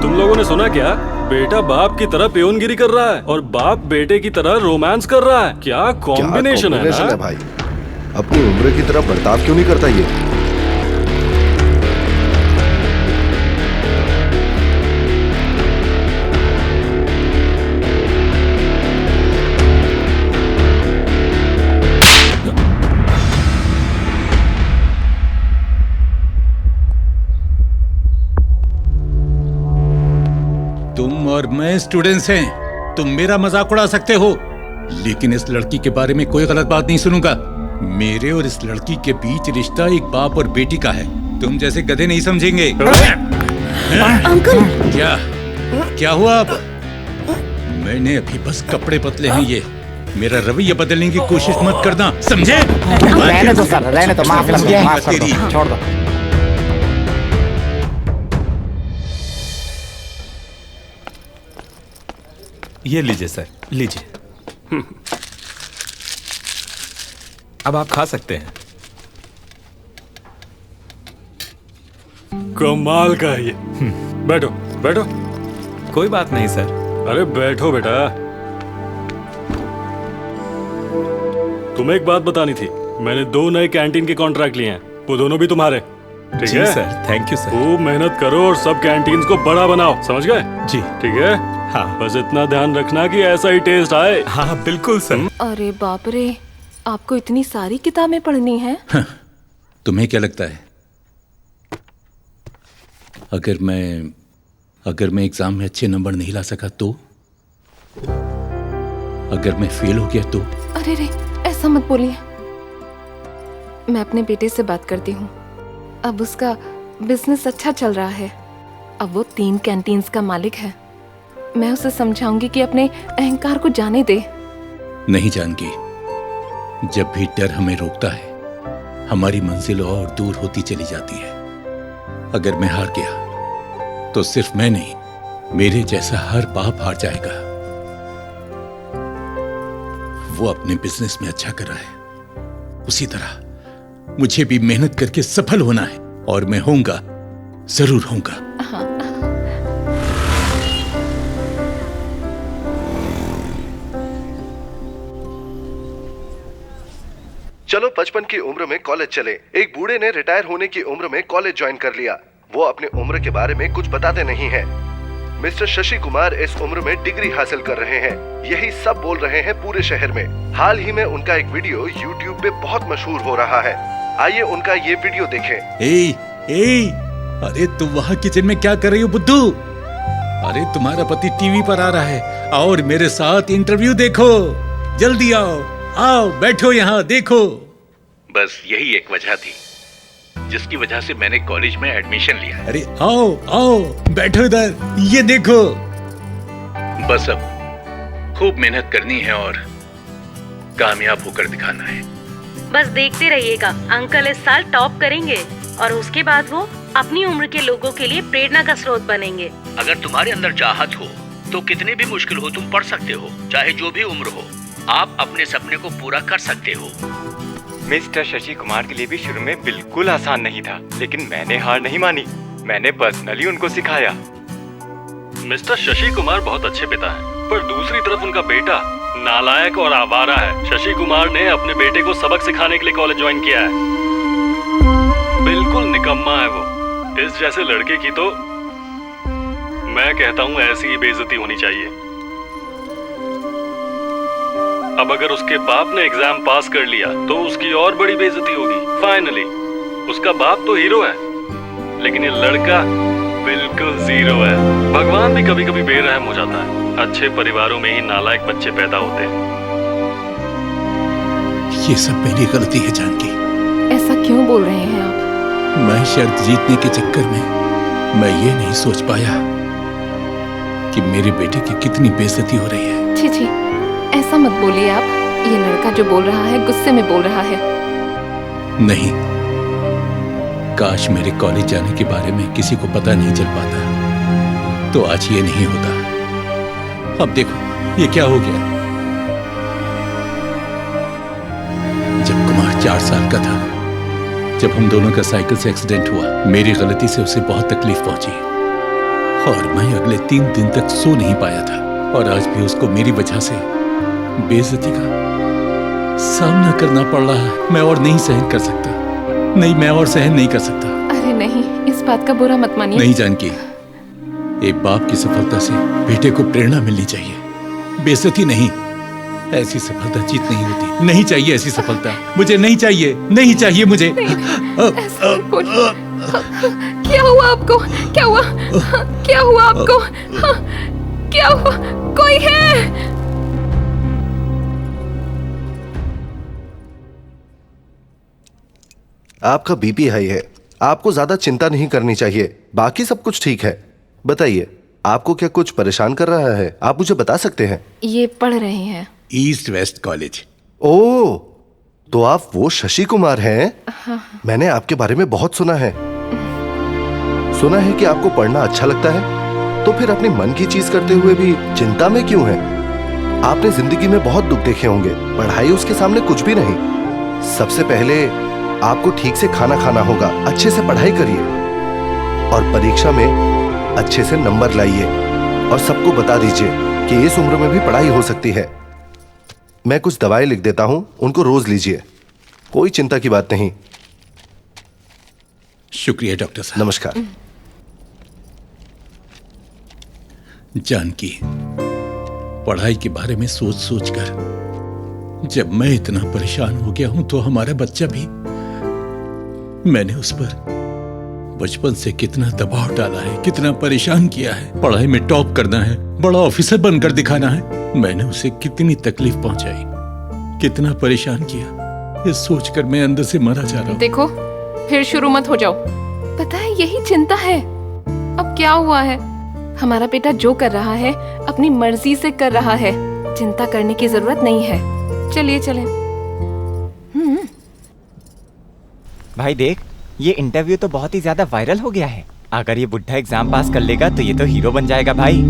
तुम लोगों ने सुना क्या? बेटा बाप की तरह पियोनगिरी कर रहा है और बाप बेटे की तरह रोमांस कर रहा है। क्या कॉम्बिनेशन है ना? भाई, अपनी उम्र की तरह बर्ताव क्यों नहीं करता ये? तुम और मैं स्टूडेंट्स हैं। तुम मेरा मजाक उड़ा सकते हो, लेकिन इस लड़की के बारे में कोई गलत बात नहीं सुनूंगा। मेरे और इस लड़की के बीच रिश्ता एक बाप और बेटी का है। तुम जैसे गधे नहीं समझेंगे। अंकल, क्या हुआ? अब मैंने अभी बस कपड़े बदले हैं। ये मेरा रवैया बदलने की कोशिश मत करना, समझे? रहने दो सर, रहने दो, माफ कर दो, माफ कर दो, छोड़ दो। ये लीजिए सर, लीजिए। अब आप खा सकते हैं। कमाल का है ये। बैठो बैठो। कोई बात नहीं सर। अरे बैठो बेटा। तुम्हें एक बात बतानी थी। मैंने 2 नए कैंटीन के कॉन्ट्रैक्ट लिए हैं, वो दोनों भी तुम्हारे। ठीक जी है सर, थैंक यू सर। खूब मेहनत करो और सब कैंटीन्स को बड़ा बनाओ, समझ गए? जी ठीक है। हाँ, बस इतना ध्यान रखना कि ऐसा ही टेस्ट आए। हाँ बिल्कुल सर। अरे बाप रे, आपको इतनी सारी किताबें पढ़नी है? तुम्हें क्या लगता है अगर मैं एग्जाम में अच्छे नंबर नहीं ला सका तो? अगर मैं फेल हो गया तो? अरे रे, ऐसा मत बोलिए। मैं अपने बेटे से बात करती हूँ। अब उसका बिजनेस अच्छा चल रहा है। अब वो 3 कैंटीन्स का मालिक है। मैं उसे समझाऊंगी कि अपने अहंकार को जाने दे। नहीं जानकी, जब भी डर हमें रोकता है हमारी मंजिल और दूर होती चली जाती है। अगर मैं हार गया तो सिर्फ मैं नहीं, मेरे जैसा हर बाप हार जाएगा। वो अपने बिजनेस में अच्छा कर रहा है, उसी तरह मुझे भी मेहनत करके सफल होना है और मैं होऊंगा, जरूर होऊंगा। चलो 55 की उम्र में कॉलेज चले। एक बूढ़े ने रिटायर होने की उम्र में कॉलेज ज्वाइन कर लिया। वो अपने उम्र के बारे में कुछ बताते नहीं हैं। मिस्टर शशि कुमार इस उम्र में डिग्री हासिल कर रहे हैं, यही सब बोल रहे हैं पूरे शहर में। हाल ही में उनका एक वीडियो YouTube पे बहुत मशहूर हो रहा है। आइए उनका ये वीडियो देखें। अरे तुम वहाँ किचन में क्या कर रही हो बुद्धू? अरे तुम्हारा पति टीवी पर आ रहा है और मेरे साथ इंटरव्यू देखो। जल्दी आओ, आओ बैठो यहाँ देखो। बस यही एक वजह थी जिसकी वजह से मैंने कॉलेज में एडमिशन लिया। अरे आओ आओ बैठो इधर, ये देखो। बस अब खूब मेहनत करनी है और कामयाब होकर दिखाना है। बस देखते रहिएगा, अंकल इस साल टॉप करेंगे और उसके बाद वो अपनी उम्र के लोगों के लिए प्रेरणा का स्रोत बनेंगे। अगर तुम्हारे अंदर चाहत हो तो कितनी भी मुश्किल हो तुम पढ़ सकते हो, चाहे जो भी उम्र हो। आप अपने सपने को पूरा कर सकते हो। मिस्टर शशि कुमार के लिए भी शुरू में बिल्कुल आसान नहीं था, लेकिन मैंने हार नहीं मानी। मैंने पर्सनली उनको सिखाया। मिस्टर शशि कुमार बहुत अच्छे पिता हैं, पर दूसरी तरफ उनका बेटा नालायक और आवारा है। शशि कुमार ने अपने बेटे को सबक सिखाने के लिए कॉलेज ज्वाइन किया है। बिल्कुल निकम्मा है वो। इस जैसे लड़के की तो मैं कहता हूँ ऐसी ही बेइज्जती होनी चाहिए। अब अगर उसके बाप ने एग्जाम पास कर लिया तो उसकी और बड़ी बेइज्जती होगी। फाइनली उसका बाप तो हीरो है, लेकिन ये लड़का बिल्कुल जीरो है। भगवान भी कभी कभी बेरहम हो जाता है। अच्छे परिवारों में ही नालायक बच्चे पैदा होते हैं। ये सब मेरी गलती है जानकी। ऐसा क्यों बोल रहे हैं आप? मैं शर्त जीतने के चक्कर में मैं ये नहीं सोच पाया कि मेरे बेटे की कितनी बेइज्जती हो रही है। छी छी, ऐसा मत बोलिए आप। ये लड़का जो बोल रहा है गुस्से में बोल रहा है। नहीं, काश मेरे कॉलेज जाने के बारे में किसी को पता नहीं चल पाता तो आज ये नहीं होता। अब देखो ये क्या हो गया। जब कुमार 4 साल का था, जब हम दोनों का साइकिल से एक्सीडेंट हुआ, मेरी गलती से उसे बहुत तकलीफ पहुंची और मैं अगले 3 दिन तक सो नहीं पाया था। और आज भी उसको मेरी वजह से बेइज्जती का सामना करना पड़ रहा है। मैं और नहीं सहन कर सकता। नहीं, मैं और सहन नहीं कर सकता। अरे नहीं, इस बात का बुरा मत मानिए। नहीं जानकी, एक बाप की सफलता से बेटे को प्रेरणा मिलनी चाहिए, बेइज्जती नहीं। ऐसी सफलता जीत नहीं होती। नहीं चाहिए ऐसी सफलता, मुझे नहीं चाहिए, नहीं चाहिए मुझे। क्या हुआ आपको? क्या हुआ? क्या हुआ आपको? क्या हुआ? कोई है? आपका बीपी हाई है, आपको ज्यादा चिंता नहीं करनी चाहिए। बाकी सब कुछ ठीक है। बताइए, आपको क्या कुछ परेशान कर रहा है? आप मुझे बता सकते हैं। ये पढ़ रहे हैं ईस्ट वेस्ट कॉलेज। ओह, तो आप वो शशि कुमार हैं? हाँ। मैंने आपके बारे में बहुत सुना है। सुना है कि आपको पढ़ना अच्छा लगता है, तो फिर अपने मन की चीज करते हुए भी चिंता में क्यों हैं? आपने जिंदगी में बहुत दुख देखे होंगे, पढ़ाई उसके सामने कुछ भी नहीं। सबसे पहले आपको ठीक से खाना खाना होगा, अच्छे से पढ़ाई करिए और परीक्षा में अच्छे से नंबर लाइए और सबको बता दीजिए कि इस उम्र में भी पढ़ाई हो सकती है। मैं कुछ दवाएं लिख देता हूं, उनको रोज लीजिए। कोई चिंता की बात नहीं। शुक्रिया डॉक्टर साहब। नमस्कार। जानकी, पढ़ाई के बारे में सोच सोच कर जब मैं इतना परेशान हो गया हूं तो हमारा बच्चा भी। मैंने उस पर बचपन से कितना दबाव डाला है, कितना परेशान किया है। पढ़ाई में टॉप करना है, बड़ा ऑफिसर बनकर दिखाना है। मैंने उसे कितनी तकलीफ पहुंचाई, कितना परेशान किया, ये सोचकर मैं अंदर से मरा जा रहा हूं। देखो, फिर शुरू मत हो जाओ। पता है यही चिंता है। अब क्या हुआ है? हमारा बेटा जो कर रहा है अपनी मर्जी से कर रहा है, चिंता करने की जरूरत नहीं है। चलिए चलें। भाई देख, ये इंटरव्यू तो बहुत ही ज्यादा वायरल हो गया है। अगर ये बुढ़ा एग्जाम पास कर लेगा तो ये तो हीरो बन जाएगा भाई।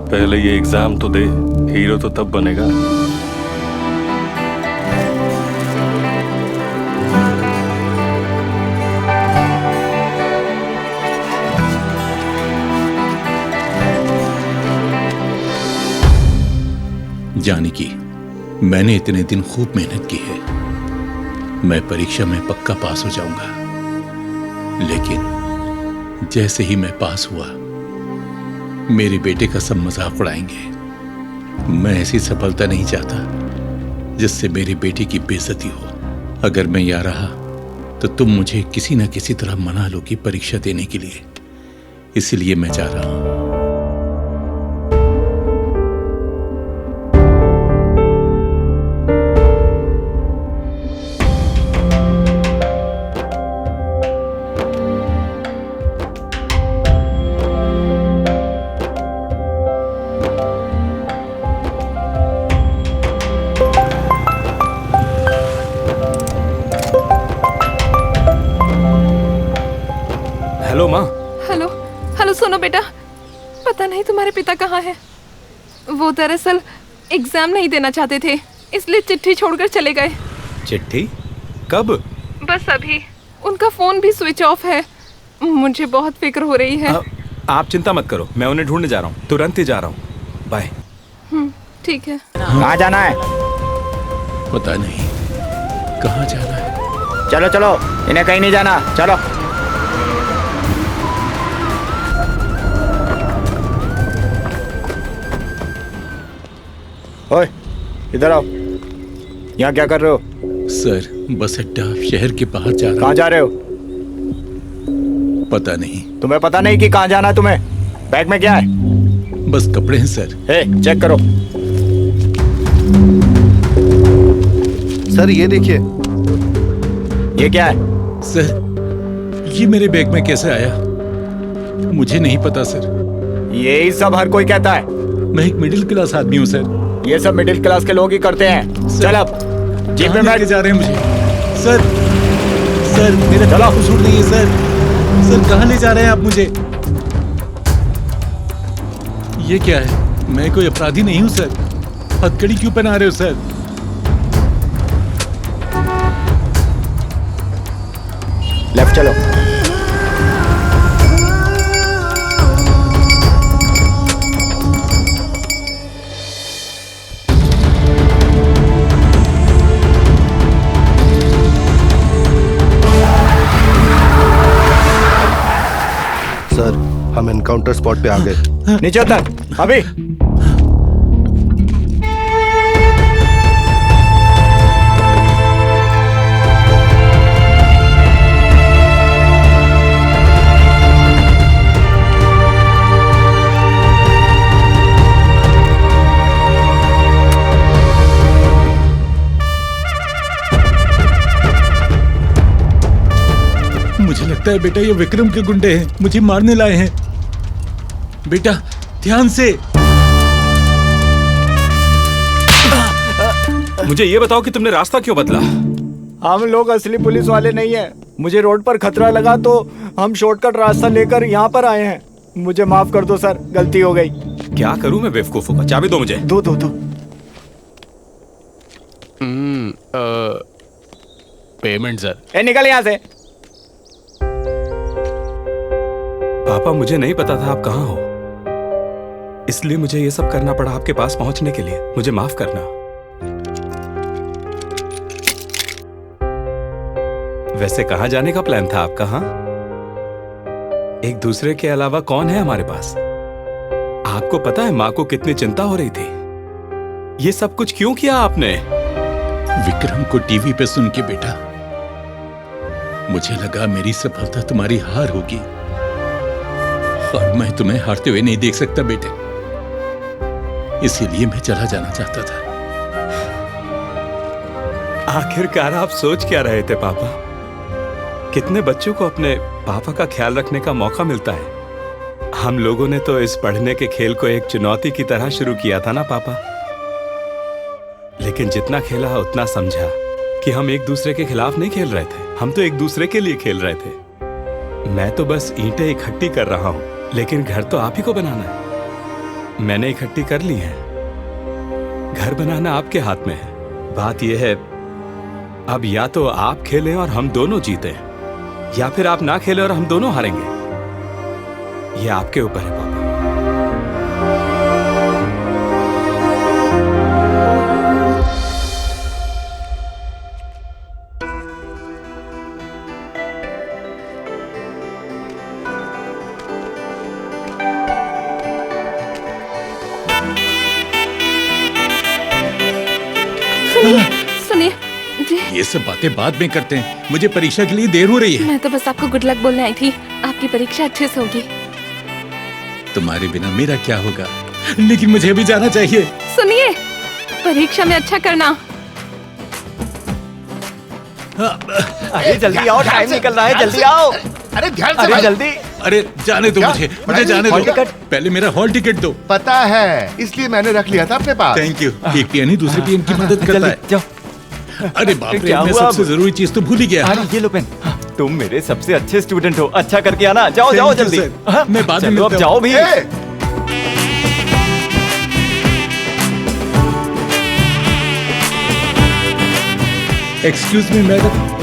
पहले ये एग्जाम तो दे, हीरो तो तब बनेगा। जानकी, मैंने इतने दिन खूब मेहनत की है। मैं परीक्षा में पक्का पास हो जाऊंगा, लेकिन जैसे ही मैं पास हुआ मेरे बेटे का सब मजाक उड़ाएंगे। मैं ऐसी सफलता नहीं चाहता जिससे मेरी बेटी की बेइज्जती हो। अगर मैं यहाँ रहा तो तुम मुझे किसी न किसी तरह मना लोगी परीक्षा देने के लिए, इसलिए मैं जा रहा हूं। हेलो माँ। हेलो हेलो, सुनो बेटा, पता नहीं तुम्हारे पिता कहाँ हैं। वो दरअसल एग्जाम नहीं देना चाहते थे, इसलिए चिट्ठी छोड़कर चले गए। चिट्ठी? कब? बस अभी। उनका फोन भी स्विच ऑफ है। मुझे बहुत फिक्र हो रही है। आप चिंता मत करो, मैं उन्हें ढूंढने जा रहा हूँ, तुरंत ही जा रहा हूँ। बाय। ठीक है। कहाँ जाना है? पता नहीं कहाँ जाना है। चलो चलो, इन्हें कहीं नहीं जाना, चलो। ओए, इधर आओ। यहाँ क्या कर रहे हो? सर, बस अड्डा शहर के बाहर जा रहा हूँ। कहाँ जा रहे हो? पता नहीं। तुम्हें पता नहीं कि कहाँ जाना है तुम्हें? बैग में क्या है? बस कपड़े हैं सर। चेक करो। सर ये देखिए। ये क्या है? सर, ये मेरे बैग में कैसे आया? मुझे नहीं पता सर। यही सब हर कोई कहता है। मैं एक मिडिल क्लास आदमी हूँ सर। ये सब मिडिल क्लास के लोग ही करते हैं। चल अब जीप में बैठ। जा रहे हैं मुझे। सर, सर मेरा गला कसूर नहीं है सर। सर कहाँ ले जा रहे हैं आप मुझे? ये क्या है? मैं कोई अपराधी नहीं हूँ सर। हथकड़ी क्यों पहना रहे हो सर? लेफ्ट चलो। सर, हम एनकाउंटर स्पॉट पे आ गए। नीचे उतर, अभी। मुझे लगता है बेटा ये विक्रम के गुंडे हैं, मुझे मारने लाए हैं। बेटा ध्यान से। मुझे ये बताओ कि तुमने रास्ता क्यों बदला? हम लोग असली पुलिस वाले नहीं हैं। मुझे रोड पर खतरा लगा तो हम शॉर्टकट रास्ता लेकर यहाँ पर आए हैं। मुझे माफ कर दो सर, गलती हो गई। क्या करूं मैं बेवकूफों का? चाबी दो मुझे। दो दो दो। Payment sir. निकल यहाँ से। पापा, मुझे नहीं पता था आप कहाँ हो, इसलिए मुझे ये सब करना पड़ा आपके पास पहुंचने के लिए। मुझे माफ करना। वैसे कहाँ जाने का प्लान था आपका? हाँ, एक दूसरे के अलावा कौन है हमारे पास? आपको पता है माँ को कितनी चिंता हो रही थी। ये सब कुछ क्यों किया आपने? विक्रम को टीवी पे सुन के बेटा, मुझे लगा मेरी सफलता तुम्हारी हार होगी और मैं तुम्हें हारते हुए नहीं देख सकता बेटे, इसीलिए मैं चला जाना चाहता था। आखिरकार आप सोच क्या रहे थे पापा? कितने बच्चों को अपने पापा का ख्याल रखने का मौका मिलता है। हम लोगों ने तो इस पढ़ने के खेल को एक चुनौती की तरह शुरू किया था ना पापा। लेकिन जितना खेला उतना समझा कि हम एक दूसरे के खिलाफ नहीं खेल रहे थे, हम तो एक दूसरे के लिए खेल रहे थे। मैं तो बस ईंटें इकट्ठी कर रहा हूँ, लेकिन घर तो आप ही को बनाना है। मैंने इकट्ठी कर ली है, घर बनाना आपके हाथ में है। बात यह है, अब या तो आप खेलें और हम दोनों जीते, या फिर आप ना खेलें और हम दोनों हारेंगे। ये आपके ऊपर है पापा। सुनिए, ये सब बातें बाद में करते हैं, मुझे परीक्षा के लिए देर हो रही है। मैं तो बस आपको गुड लक बोलने आई थी। आपकी परीक्षा अच्छे से होगी। तुम्हारे बिना मेरा क्या होगा, लेकिन मुझे अभी जाना चाहिए। सुनिए, परीक्षा में अच्छा करना। अरे जल्दी आओ, टाइम निकल रहा है, जल्दी आओ। अरे ध्यान से अरे भाई। जल्दी। अरे जाने दो, मुझे जाने हॉल दो। टिकट? पहले मेरा हॉल टिकट दो। पता है, इसलिए मैंने रख लिया था अपने पास। Thank you. एक पियन ही दूसरे पियन की मदद करता है। जाओ। अरे बाप रे, क्या मैं हुआ सबसे अब? जरूरी चीज तो भूल ही गया। अरे ये लो पेन। तुम मेरे सबसे अच्छे स्टूडेंट हो, अच्छा करके आना। जाओ Thank जाओ you, जल्दी। sir। मैं बाद में चलो, अब मिलता जाओ हूँ। भी। Excuse me madam.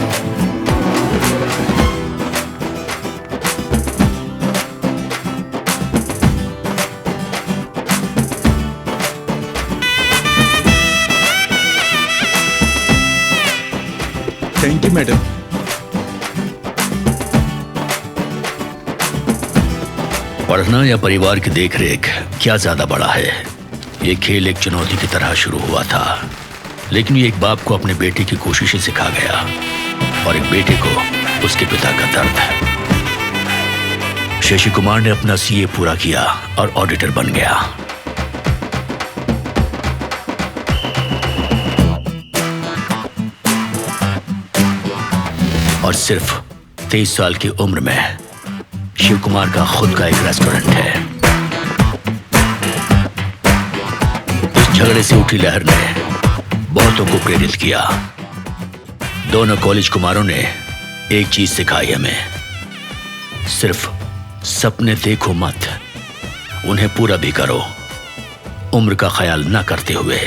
Thank you madam. पढ़ना या परिवार की देखरेख, क्या ज्यादा बड़ा है? ये खेल एक चुनौती की तरह शुरू हुआ था, लेकिन ये एक बाप को अपने बेटे की कोशिशें सिखा गया और एक बेटे को उसके पिता का दर्द। शशि कुमार ने अपना सीए पूरा किया और ऑडिटर बन गया। और सिर्फ 23 साल की उम्र में शिव कुमार का खुद का एक रेस्टोरेंट है। इस झगड़े से उठी लहर ने बहुतों को प्रेरित किया। दोनों कॉलेज कुमारों ने एक चीज सिखाई हमें, सिर्फ सपने देखो मत, उन्हें पूरा भी करो, उम्र का ख्याल न करते हुए।